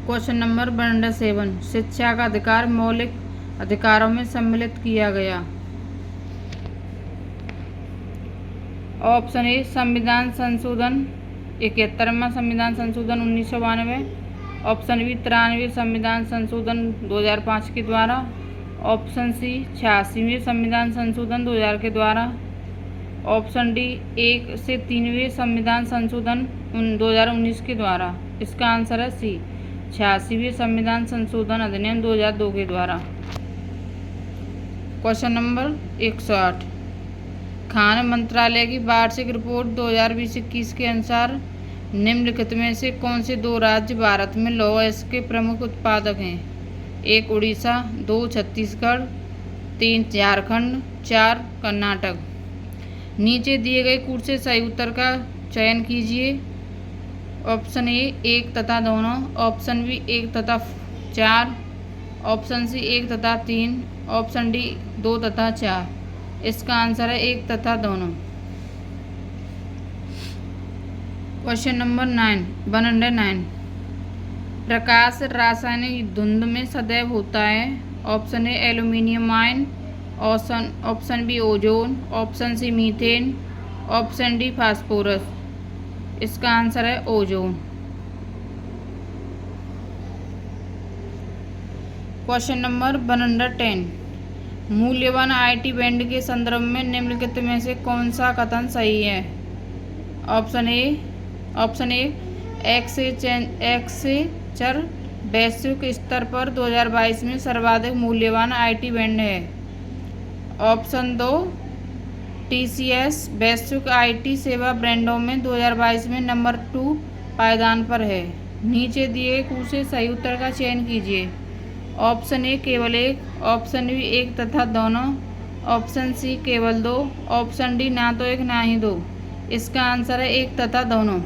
क्वेश्चन नंबर 107 शिक्षा का अधिकार मौलिक अधिकारों में सम्मिलित किया गया। ऑप्शन ए संविधान संशोधन 71वां संविधान संशोधन 1992, ऑप्शन बी 93वें संविधान संशोधन 2005 के द्वारा, ऑप्शन सी 86वें संविधान संशोधन 2000 के द्वारा, ऑप्शन डी 1 से 3वें संविधान संशोधन 2019 के द्वारा। इसका आंसर है सी 86वें संविधान संशोधन अधिनियम 2002 के द्वारा। क्वेश्चन नंबर 108 खान मंत्रालय की वार्षिक रिपोर्ट 2020-21 के अनुसार निम्नलिखित में से कौन से दो राज्य भारत में लौह के प्रमुख उत्पादक हैं? 1 उड़ीसा, 2 छत्तीसगढ़, 3 झारखंड, 4 कर्नाटक। नीचे दिए गए कूट से सही उत्तर का चयन कीजिए। ऑप्शन ए 1 तथा दोनों, ऑप्शन बी 1 तथा 4, ऑप्शन सी 1 तथा 3, ऑप्शन डी 2 तथा 4। इसका आंसर है 1 तथा दोनों। क्वेश्चन नंबर 109 प्रकाश रासायनिक धुंध में सदैव होता है। Option A aluminium ion, option B ozone, option C methane, option D phosphorus. इसका आंसर है ओजोन। क्वेश्चन नंबर 110 मूल्यवान आईटी बैंड के संदर्भ में निम्नलिखित में से कौन सा कथन सही है? ऑप्शन ए एक्सेंचर वैश्विक स्तर पर 2022 में सर्वाधिक मूल्यवान आईटी बैंड है। ऑप्शन 2 टीसीएस वैश्विक आईटी सेवा ब्रांडों में 2022 में नंबर 2 पायदान पर है। नीचे दिए कूट से सही उत्तर का चयन कीजिए। ऑप्शन ए केवल 1, ऑप्शन बी 1 तथा दोनों, ऑप्शन सी केवल 2, ऑप्शन डी ना तो 1 ना ही 2। इसका आंसर है 1 तथा दोनों।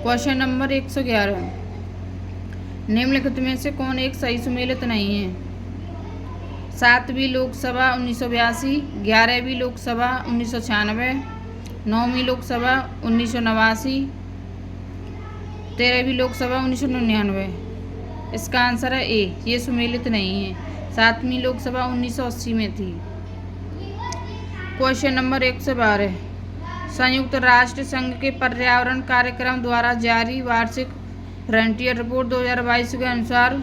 क्वेश्चन नंबर 111 निम्नलिखित में से कौन एक सही सुमेलित नहीं है? 7वीं लोकसभा 1982, 11वीं लोकसभा 1996, 9वीं लोकसभा 1989, 13वीं लोकसभा 1999। इसका आंसर है ए ये सुमेलित नहीं है। 7वीं लोकसभा 1980 में थी। क्वेश्चन नंबर 112 संयुक्त राष्ट्र संघ के पर्यावरण कार्यक्रम द्वारा जारी वार्षिक फ्रंटियर रिपोर्ट 2022 के अनुसार।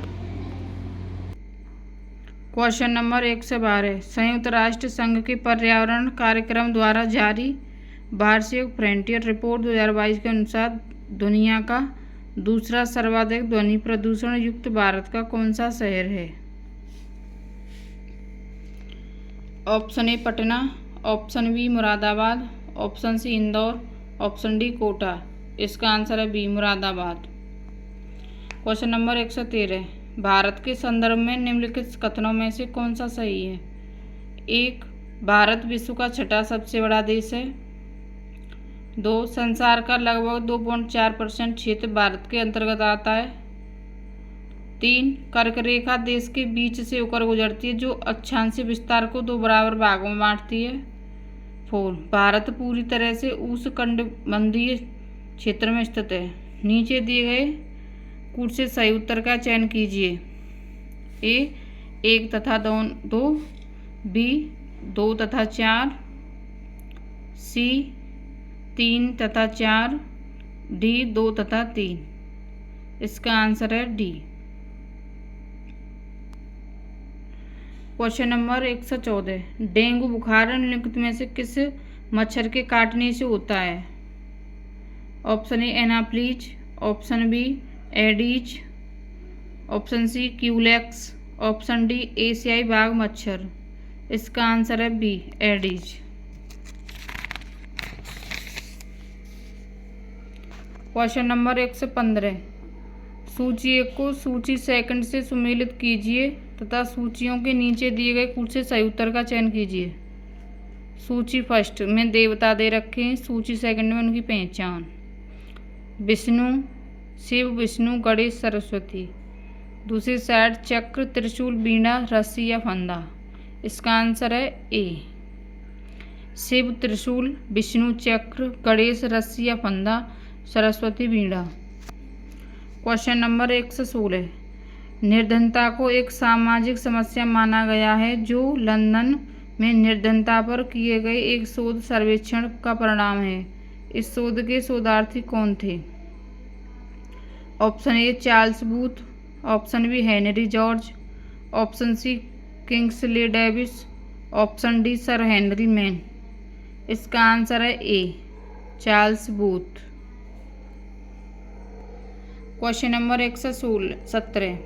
क्वेश्चन नंबर 112 संयुक्त राष्ट्र संघ के पर्यावरण कार्यक्रम द्वारा जारी वार्षिक फ्रंटियर रिपोर्ट 2022 के अनुसार दुनिया का दूसरा सर्वाधिक ध्वनि प्रदूषण युक्त भारत का कौन सा शहर है? Option A Patna, option B Moradabad, option C Indore, option D Kota. इसका आंसर है B Moradabad. Question number 113 Bharat के संदर्भ में निम्नलिखित कथनों में से कौन सा सही है? 1 भारत विश्व का छठा सबसे बड़ा देश है। 2 संसार का लगभग 2.4% क्षेत्र भारत के अंतर्गत आता है। 3 कर्क रेखा देश के बीच से होकर गुजरती है जो अक्षांशीय विस्तार को 2 बराबर भागों में बांटती है। 4 भारत पूरी तरह से उष्णकटिबंधीय क्षेत्र में स्थित है। नीचे दिए गए कूट से सही उत्तर का चयन कीजिए। ए 1 तथा 2, बी 2 तथा 4, सी 3 तथा 4, डी 2 तथा 3। इसका आंसर है डी। क्वेश्चन नंबर 114 डेंगू बुखार निम्नलिखित में से किस मच्छर के काटने से होता है? Option A anopheles, option B aedes, option C culex, option D एशियाई बाघ मच्छर। इसका आंसर है बी एडीज। क्वेश्चन नंबर 115 सूची 1 को सूची सेकंड से सुमेलित कीजिए तथा सूचियों के नीचे दिए गए कूट से सही उत्तर का चयन कीजिए। सूची फर्स्ट में देवता दे रखे हैं, सूची सेकंड में उनकी पहचान। विष्णु, शिव, विष्णु, गणेश, सरस्वती। दूसरी साइड चक्र, त्रिशूल, वीणा, रस्सी या फंदा। इसका आंसर है ए। शिव त्रिशूल, विष्णु चक्र, गणेश रस्सी या फंदा, सरस्वती वीणा। Question number 116। निर्धनता को एक सामाजिक समस्या माना गया है जो लंदन में निर्धनता पर किए गए एक शोध सर्वेक्षण का परिणाम है। इस शोध के शोधार्थी कौन थे? Option A Charles Booth, option B Henry George, option C Kingsley Davis, option D sir Henry Maine. इसका आंसर है A Charles Booth. Question number 117।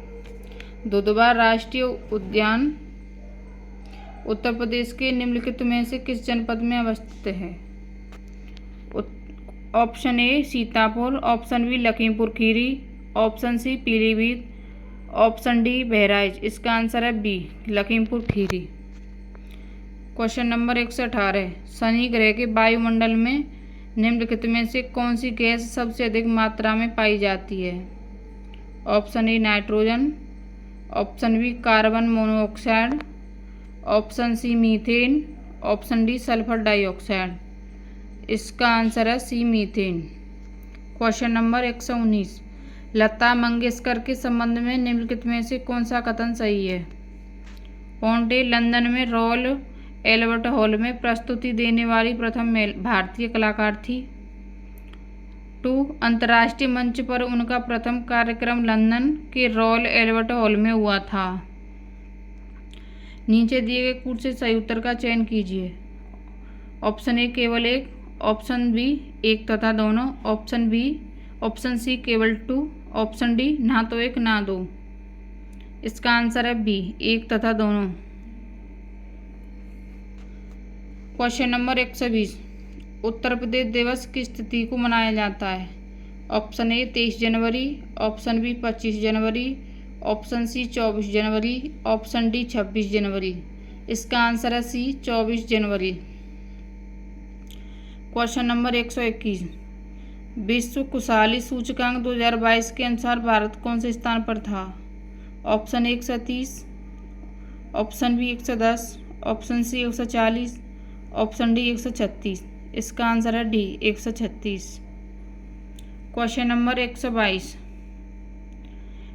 Dudhwa राष्ट्रीय उद्यान उत्तर प्रदेश के निम्नलिखित में से किस जनपद में अवस्थित है? Option A Sitapur, option B Lakhimpur Kheri, option C Pilibhit, option D Bahraich. इसका आंसर है B Lakhimpur Kheri. Question number 118। शनि ग्रह के वायुमंडल में निम्नलिखित में से कौन सी गैस सबसे अधिक मात्रा में पाई जाती है? Option A nitrogen, option B carbon monoxide, option C methane, option D sulphur dioxide. इसका आंसर है C methane. Question number 119। Lata Mangeshkar के संबंध में निम्नलिखित में से कौन सा कथन सही है? पॉइंट ए लंदन में रॉयल एल्बर्ट हॉल में प्रस्तुति देने वाली प्रथम भारतीय कलाकार थी। 2 अंतर्राष्ट्रीय मंच पर उनका प्रथम कार्यक्रम लंदन के रॉयल एल्बर्ट हॉल में हुआ था। नीचे दिए गए कूट से सही उत्तर का चयन कीजिए। ऑप्शन ए केवल एक, ऑप्शन बी एक तथा दोनों, ऑप्शन बी, ऑप्शन सी केवल 2, ऑप्शन डी ना तो एक ना दो। इसका आंसर है बी एक तथा दोनों। Question number 120। उत्तर प्रदेश दिवस किस तिथि को मनाया जाता है? ऑप्शन ए 23 जनवरी, ऑप्शन बी 25 जनवरी, ऑप्शन सी 24 जनवरी, ऑप्शन डी 26 जनवरी। इसका आंसर है सी 24 जनवरी। Question number 121। विश्व खुशहाली सूचकांक 2022 के अनुसार भारत कौन से स्थान पर था? Option A 130, option B 110, option C 140, option D 136। इसका आंसर है डी 136। Question number 122।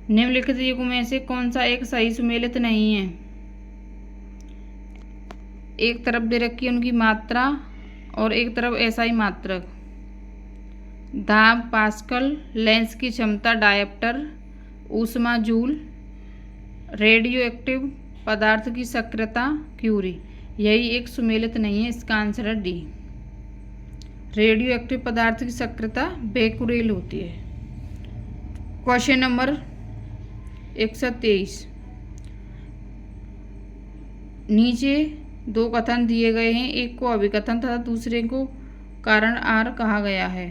निम्नलिखित युग में से कौन सा एक सही सुमेलित नहीं है? एक तरफ दे रखी है उनकी मात्रा और एक तरफ एसआई मात्रक। दाब पास्कल, लेंस की क्षमता डायप्टर, ऊष्मा जूल, रेडियो एक्टिव पदार्थ की सक्रियता क्यूरी। यही एक सुमेलित नहीं है। इसका आंसर है डी रेडियो एक्टिव पदार्थ की सक्रियता बेकुरेल होती है। Question number 123। नीचे 2 कथन दिए गए हैं, एक को अभिकथन तथा दूसरे को कारण आर कहा गया है।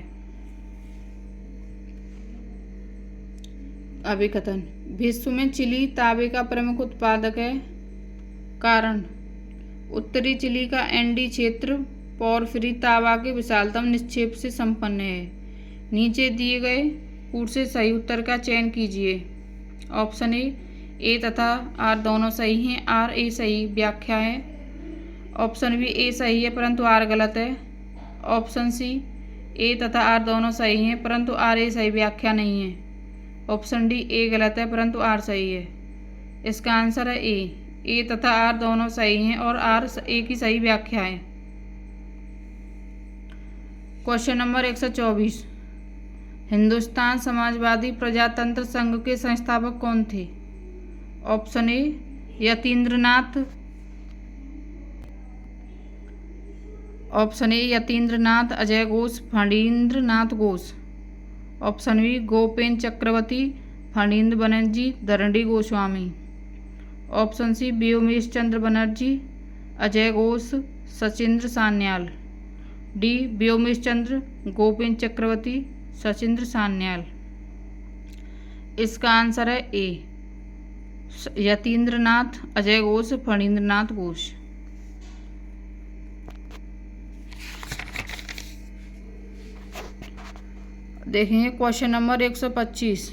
अभिकथन। विश्व में चिली तांबे का प्रमुख उत्पादक है। कारण उत्तरी चिली का एंडी क्षेत्र पोरफिरी तांबा के विशालतम निक्षेप से संपन्न है। नीचे दिए गए कूट से सही उत्तर का चयन कीजिए। ऑप्शन ए तथा आर दोनों सही हैं, आर ए सही व्याख्या है। ऑप्शन बी ए सही है परंतु आर गलत है। ऑप्शन सी ए तथा आर दोनों सही हैं परंतु आर ए सही व्याख्या नहीं है। ऑप्शन डी ए गलत है परंतु आर सही है। इसका आंसर है ए तथा आर दोनों सही हैं और आर ए की सही व्याख्या है। Question number 124। हिंदुस्तान समाजवादी प्रजातंत्र संघ के संस्थापक कौन थे? Option A Jatindranath, option A Jatindranath Ajay Ghosh, Phanindranath Ghosh. Option B Gopen Chakraborty, Phanindra Banerjee, Dharani Goswami. Option C Vyomesh Chandra Banerjee, Ajay Ghosh, Sachindra Sanyal. D Vyomesh Chandra, Gopen Chakraborty, Sachindra Sanyal. इसका आंसर है ए, यतीन्द्रनाथ अजय घोष फणींद्रनाथ घोष। देखेंगे क्वेश्चन नंबर 125।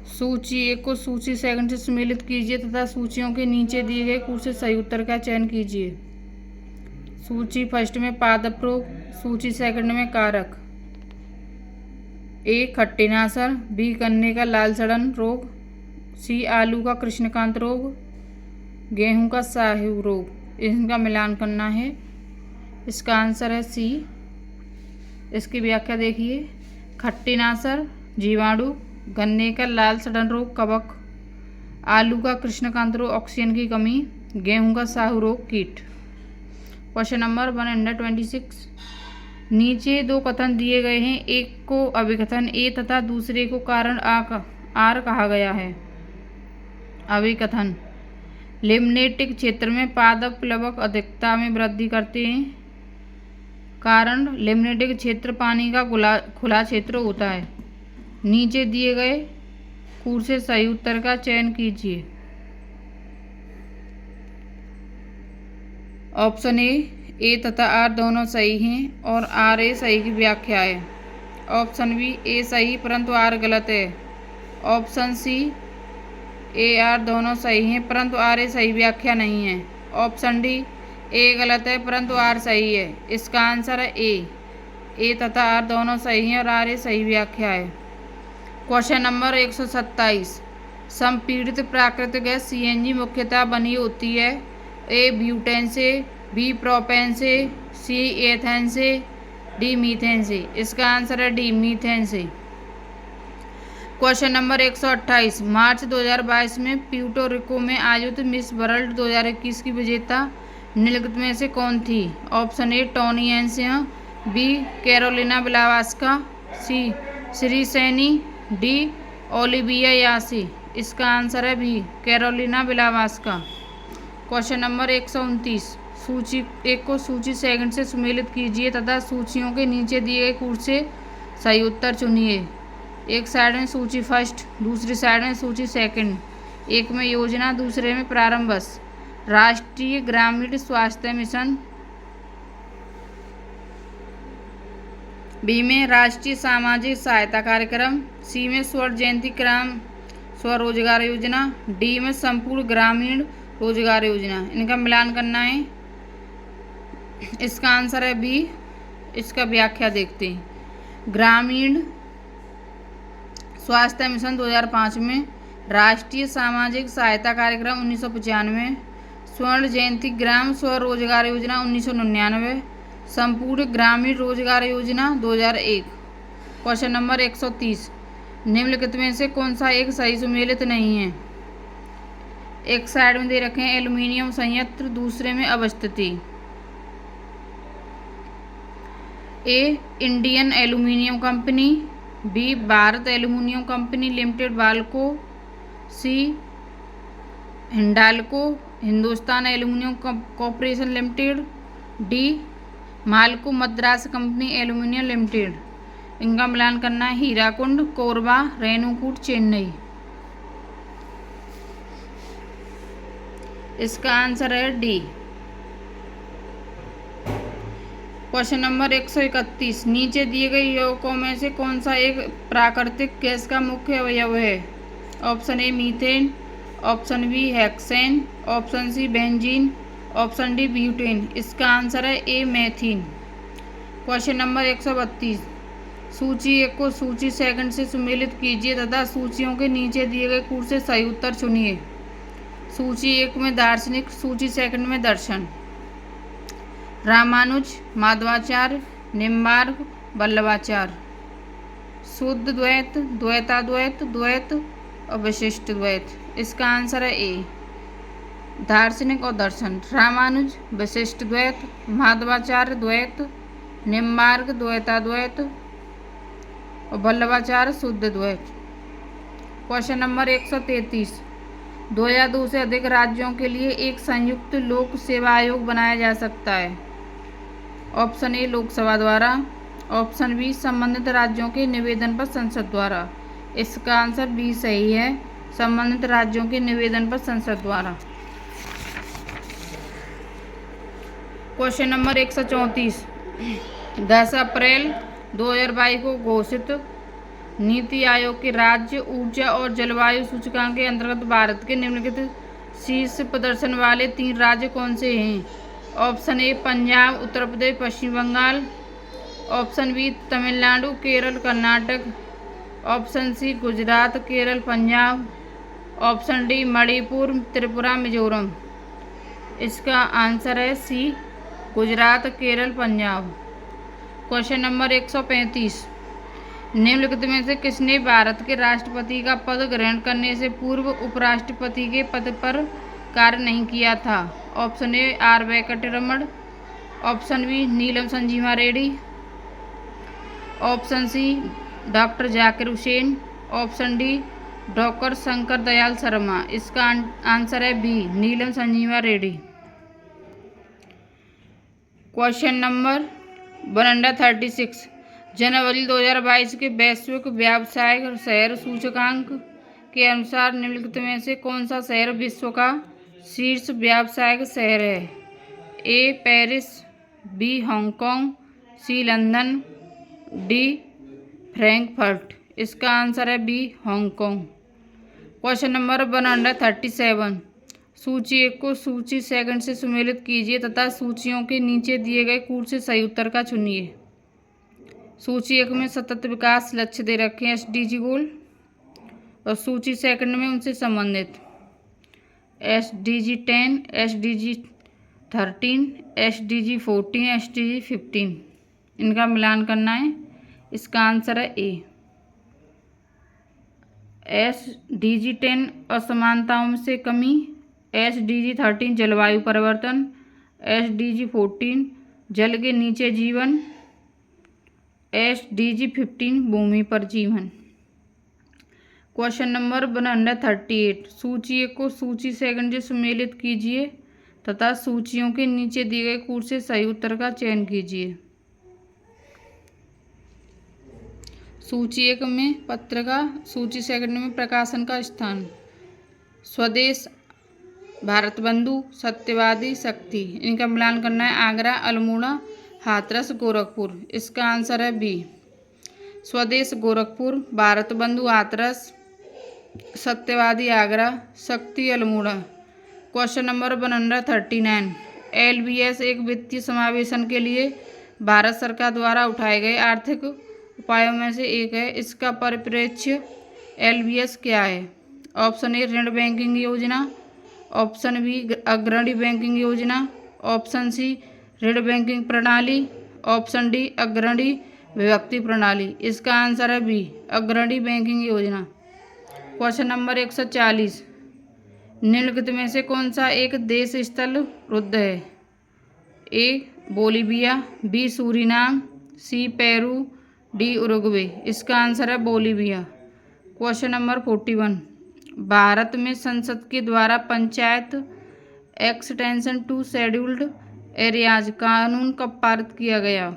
सूची 1 को सूची सेकंड से सम्मिलित कीजिए तथा सूचियों के नीचे दिए गए कुछ से सही उत्तर का चयन कीजिए। सूची फर्स्ट में पादप रोग, सूची सेकंड में कारक। ए खट्टेनासर, बी गन्ने का लाल सड़न रोग, सी आलू का कृष्णकांत रोग, गेहूं का साहू रोग। इनका मिलान करना है। इसका आंसर है सी। इसकी व्याख्या देखिए। खट्टेनासर जीवाणु, गन्ने का लाल सड़न रोग कवक, आलू का कृष्णकांत रोग ऑक्सीजन की कमी, गेहूं का साहू रोग कीट। Question number 126। नीचे दो कथन दिए गए हैं, एक को अभिकथन ए तथा दूसरे को कारण आर कहा गया है। अभिकथन: लिम्नेटिक क्षेत्र में पादप प्लवक अधिकता में वृद्धि करते हैं। कारण: लिम्नेटिक क्षेत्र पानी का खुला क्षेत्र होता है। नीचे दिए गए कूट से सही उत्तर का चयन कीजिए। ऑप्शन ए तथा आर दोनों सही हैं और आर ए सही की व्याख्या है। ऑप्शन बी ए सही परंतु आर गलत है। ऑप्शन सी ए आर दोनों सही हैं परंतु आर ए सही व्याख्या नहीं है। ऑप्शन डी ए गलत है परंतु आर सही है। इसका आंसर है ए तथा आर दोनों सही हैं और आर ए सही व्याख्या है। Question number 127। संपीड़ित प्राकृतिक गैस सीएनजी मुख्यतः बनी होती है। ए ब्यूटेन से, बी प्रोपेन से, सी एथेन से, डी मीथेन से। इसका आंसर है डी मीथेन से। Question number 128। मार्च 2022 में प्यूर्टो रिको में आयोजित मिस वर्ल्ड 2021 की विजेता निम्नलिखित में से कौन थी? ऑप्शन ए टोनी एनसिया, बी कैरोलिना ब्लावास्का, C Shri Saini, D Olivia यासी। इसका आंसर है बी कैरोलिना ब्लावास्का। Question number 129। सूची 1 को सूची सेकंड से सम्मिलित कीजिए तथा सूचियों के नीचे दिए गए कूट से सही उत्तर चुनिए। एक साइड में सूची फर्स्ट, दूसरी साइड में सूची सेकंड। एक में योजना, दूसरे में प्रारंभस। राष्ट्रीय ग्रामीण स्वास्थ्य मिशन, बी में राष्ट्रीय सामाजिक सहायता कार्यक्रम, सी में स्वर्ण जयंती ग्राम स्वरोजगार योजना, डी में संपूर्ण ग्रामीण रोजगार योजना। इनका मिलान करना है। इसका आंसर है बी। इसका व्याख्या देखते हैं। ग्रामीण स्वास्थ्य मिशन 2005 में, राष्ट्रीय सामाजिक सहायता कार्यक्रम 1995, स्वर्ण जयंती ग्राम स्वरोजगार योजना 1999, संपूर्ण ग्रामीण रोजगार योजना 2001। Question number 130। निम्नलिखित में से कौन सा एक सही सुमेलित नहीं है? एक साइड में दे रखे हैं एल्युमिनियम संयंत्र, दूसरे में अवस्थिति। A Indian Aluminium Company, B Bharat Aluminium Company Limited BALCO, C Hindalco Hindustan Aluminium Corporation Limited, D MALCO Madras Company Aluminium Limited. इनका मिलान करना है। हीराकुंड, कोरबा, रेणुकूट, चेन्नई। इसका आंसर है डी। Question number 131। नीचे दिए गए यौगिकों में से कौन सा एक प्राकृतिक गैस का मुख्य अवयव है? Option A methane, option B hexane, option C benzene, option D butane. इसका आंसर है ए मेथिन। Question number 132। सूची 1 को सूची सेकंड से सम्मिलित कीजिए तथा सूचियों के नीचे दिए गए कूट से सही उत्तर चुनिए। सूची 1 में दार्शनिक, सूची सेकंड में दर्शन। रामानुज, माधवाचार्य, निम्बार्क, वल्लभाचार्य। शुद्ध द्वैत, द्वैताद्वैत, द्वैत और विशिष्ट द्वैत। इसका आंसर है ए दार्शनिक और दर्शन। रामानुज विशिष्ट द्वैत, माधवाचार्य द्वैत, निम्बार्क द्वैताद्वैत और वल्लभाचार्य शुद्ध द्वैत। Question number 133। 2 या 2 से अधिक राज्यों के लिए एक संयुक्त लोक सेवा आयोग बनाया जा सकता है। ऑप्शन ए लोकसभा द्वारा, ऑप्शन बी संबंधित राज्यों के निवेदन पर संसद द्वारा, इसका आंसर बी सही है, संबंधित राज्यों के निवेदन पर संसद द्वारा। क्वेश्चन नंबर 134, 10 अप्रैल 2022 को घोषित नीति आयोग के राज्य ऊर्जा और जलवायु सूचकांक के अंतर्गत भारत के निम्नलिखित शीर्ष प्रदर्शन वाले 3 राज्य कौन से हैं? Option A Punjab, Uttar Pradesh, Paschim Bengal. Option B Tamil Nadu, Kerala, Karnataka. Option C Gujarat, Kerala, Punjab. Option D Manipur, Tripura, Mizoram. इसका आंसर है C, Gujarat, Kerala, Punjab. Question number 135, निम्नलिखित में से किसने भारत के राष्ट्रपति का पद ग्रहण करने से पूर्व उपराष्ट्रपति के पद पर कार्य नहीं किया था? Option A R Venkataraman. Option B Neelam Sanjiva Reddy. Option C doctor Zakir Hussain. Option D doctor Shankar Dayal Sharma. इसका आंसर है B, Neelam Sanjiva Reddy. Question number 136, जनवरी 2022 के वैश्विक व्यावसायिक शहर सूचकांक के अनुसार निम्नलिखित में से कौन सा शहर विश्व का शीर्ष व्यावसायिक शहर है? ए पेरिस, बी हांगकांग, सी लंदन, डी फ्रैंकफर्ट। इसका आंसर है बी, हांगकांग। क्वेश्चन नंबर 137, सूची 1 को सूची सेकंड से सुमेलित कीजिए तथा सूचियों के नीचे दिए गए कूट से सही उत्तर का चुनिए। सूची 1 में सतत विकास लक्ष्य दे रखे हैं, SDG गोल, और सूची सेकंड में उनसे संबंधित SDG 10, SDG 13, SDG 14, SDG 15। इनका मिलान करना है। इसका आंसर है ए। SDG 10 असमानताओं से कमी, SDG 13 जलवायु परिवर्तन, SDG 14 जल के नीचे जीवन, SDG 15 भूमि पर जीवन। क्वेश्चन नंबर 138, सूची 1 को सूची सेकंड से सुमेलित कीजिए तथा सूचियों के नीचे दिए गए कूट से सही उत्तर का चयन कीजिए। सूची 1 में पत्रिका, सूची सेकंड में प्रकाशन का स्थान। स्वदेश, भारत बंधु, सत्यवादी, शक्ति। इनका मिलान करना है। आगरा, अल्मोड़ा, हाथरस, गोरखपुर। इसका आंसर है बी, स्वदेश गोरखपुर, भारत बंधु हाथरस, सत्यवादी आगरा, शक्ति अल्मोड़ा। क्वेश्चन नंबर 139, LBS एक वित्तीय समावेशन के लिए भारत सरकार द्वारा उठाए गए आर्थिक उपायों में से एक है। इसका परिप्रेक्ष्य LBS क्या है? ऑप्शन ए ऋण बैंकिंग योजना। ऑप्शन बी अग्रणी बैंकिंग योजना। ऑप्शन सी ऋण बैंकिंग प्रणाली। ऑप्शन डी अग्रणी विभक्ति प्रणाली। इसका आंसर है बी, अग्रणी बैंकिंग योजना। क्वेश्चन नंबर 140, निम्नलिखित में से कौन सा एक देश स्थल रुद्ध है? A Bolivia, B Suriname, C Peru, D Uruguay. इसका आंसर है बोलीविया। क्वेश्चन नंबर 41, भारत में संसद के द्वारा panchayat extension to scheduled areas कानून कब पारित किया गया?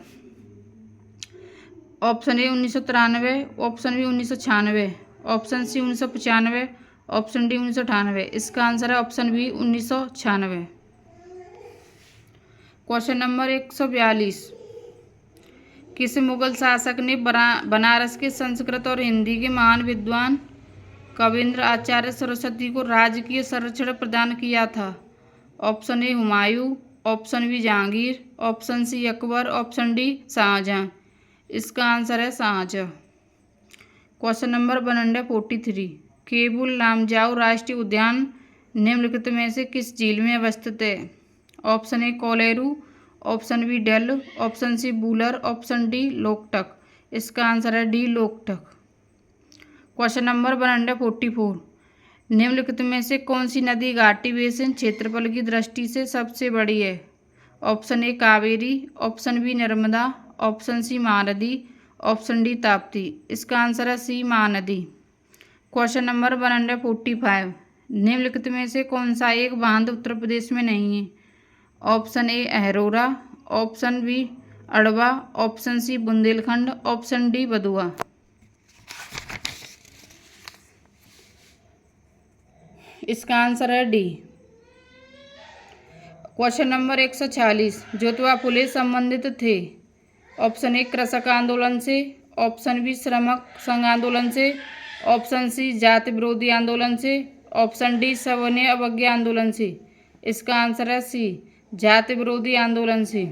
Option A 1993, option B 1996, option C 1995, option D 1998। इसका आंसर है ऑप्शन बी 1996। क्वेश्चन नंबर 142, किस मुगल शासक ने बनारस के संस्कृत और हिंदी के महान विद्वान कविंद्र आचार्य सरस्वती को राजकीय संरक्षण प्रदान किया था? Option A Humayun, option B Jahangir, option C Akbar, option D Shahjahan. इसका आंसर है शाहजहां। क्वेश्चन नंबर 143, केबुल लामजाओ राष्ट्रीय उद्यान निम्नलिखित में से किस झील में अवस्थित है? Option A Kolleru, option B Dal, option C Wular, option D Loktak. इसका आंसर है डी लोकटक। क्वेश्चन नंबर 144, निम्नलिखित में से कौन सी नदी घाटी बेसिन क्षेत्रफल की दृष्टि से सबसे बड़ी है? Option A Kaveri, option B Narmada, option C Mahanadi, option D Tapti. इसका आंसर है सी महानदी। क्वेश्चन नंबर 145, निम्नलिखित में से कौन सा एक बांध उत्तर प्रदेश में नहीं है? Option A Ahraura, option B Adwa, option C Bundelkhand, option D Badua. इसका आंसर है D. Question number 146, Jyotiba Phule संबंधित थे। ऑप्शन ए कृषक आंदोलन से, ऑप्शन बी श्रमिक संघ आंदोलन से, ऑप्शन सी जाति विरोधी आंदोलन से, ऑप्शन डी सविनय अवज्ञा आंदोलन से। इसका आंसर है सी, जाति विरोधी आंदोलन से।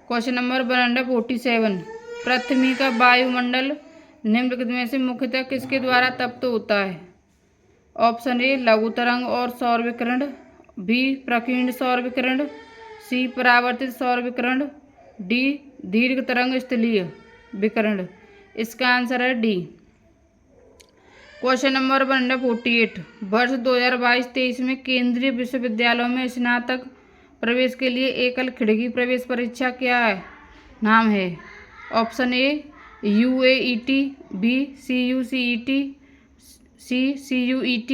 क्वेश्चन नंबर 147, पृथ्वी का वायुमंडल निम्नलिखित में से मुख्यतः किसके द्वारा तप्त होता है। ऑप्शन ए लघु तरंग और सौर विकिरण, बी प्रकीर्ण सौर विकिरण, सी परावर्तित सौर विकिरण, डी दीर्घ तरंग स्थलीय विकिरण। इसका आंसर है डी। क्वेश्चन नंबर 148, वर्ष 2022-23 में केंद्रीय विश्वविद्यालयों में स्नातक प्रवेश के लिए एकल खिड़की प्रवेश परीक्षा क्या है नाम है। Option A UAET, B CUCET, C CUET,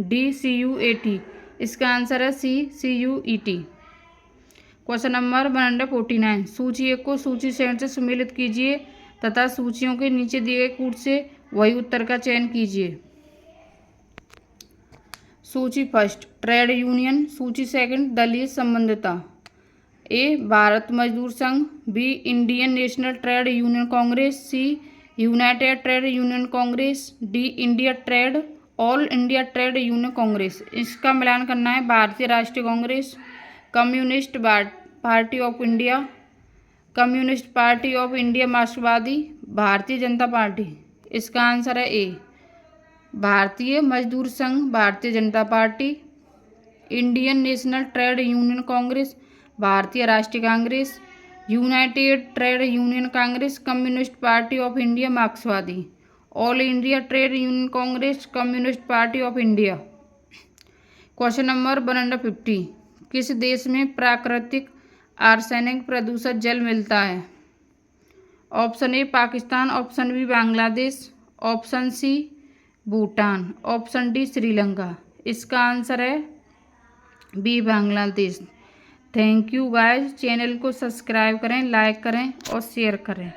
D CUAT। इसका आंसर है सी CUET। क्वेश्चन नंबर 149, सूची 1 को सूची श्रेणी से सम्मिलित कीजिए तथा सूचियों के नीचे दिए गए कूट से वही उत्तर का चयन कीजिए। सूची फर्स्ट ट्रेड यूनियन, सूची सेकंड दलीय संबंधिता। A Bharat Mazdoor Sangh, B Indian National Trade Union Congress, C United Trade Union Congress, D India Trade All India Trade Union Congress. इसका मिलान करना है Bharatiya Rashtriya Congress, Communist Party of India, Communist Party of India मार्क्सवादी, Bharatiya Janata party. इसका answer है ए भारतीय मजदूर Sangh, Bharatiya Janata Party, Indian National Trade Union Congress, Bharatiya Rashtriya Congress, United Trade Union Congress, Communist Party of India मार्क्सवादी, All India Trade Union Congress, Communist Party of India. Question number 150, किस देश में प्राकृतिक आर्सेनिक प्रदूषित जल मिलता है। Option A Pakistan, option B Bangladesh, option C Bhutan, option D Sri Lanka. इसका आंसर है B Bangladesh. Thank you guys, channel को सब्सक्राइब करें, लाइक करें और शेयर करें।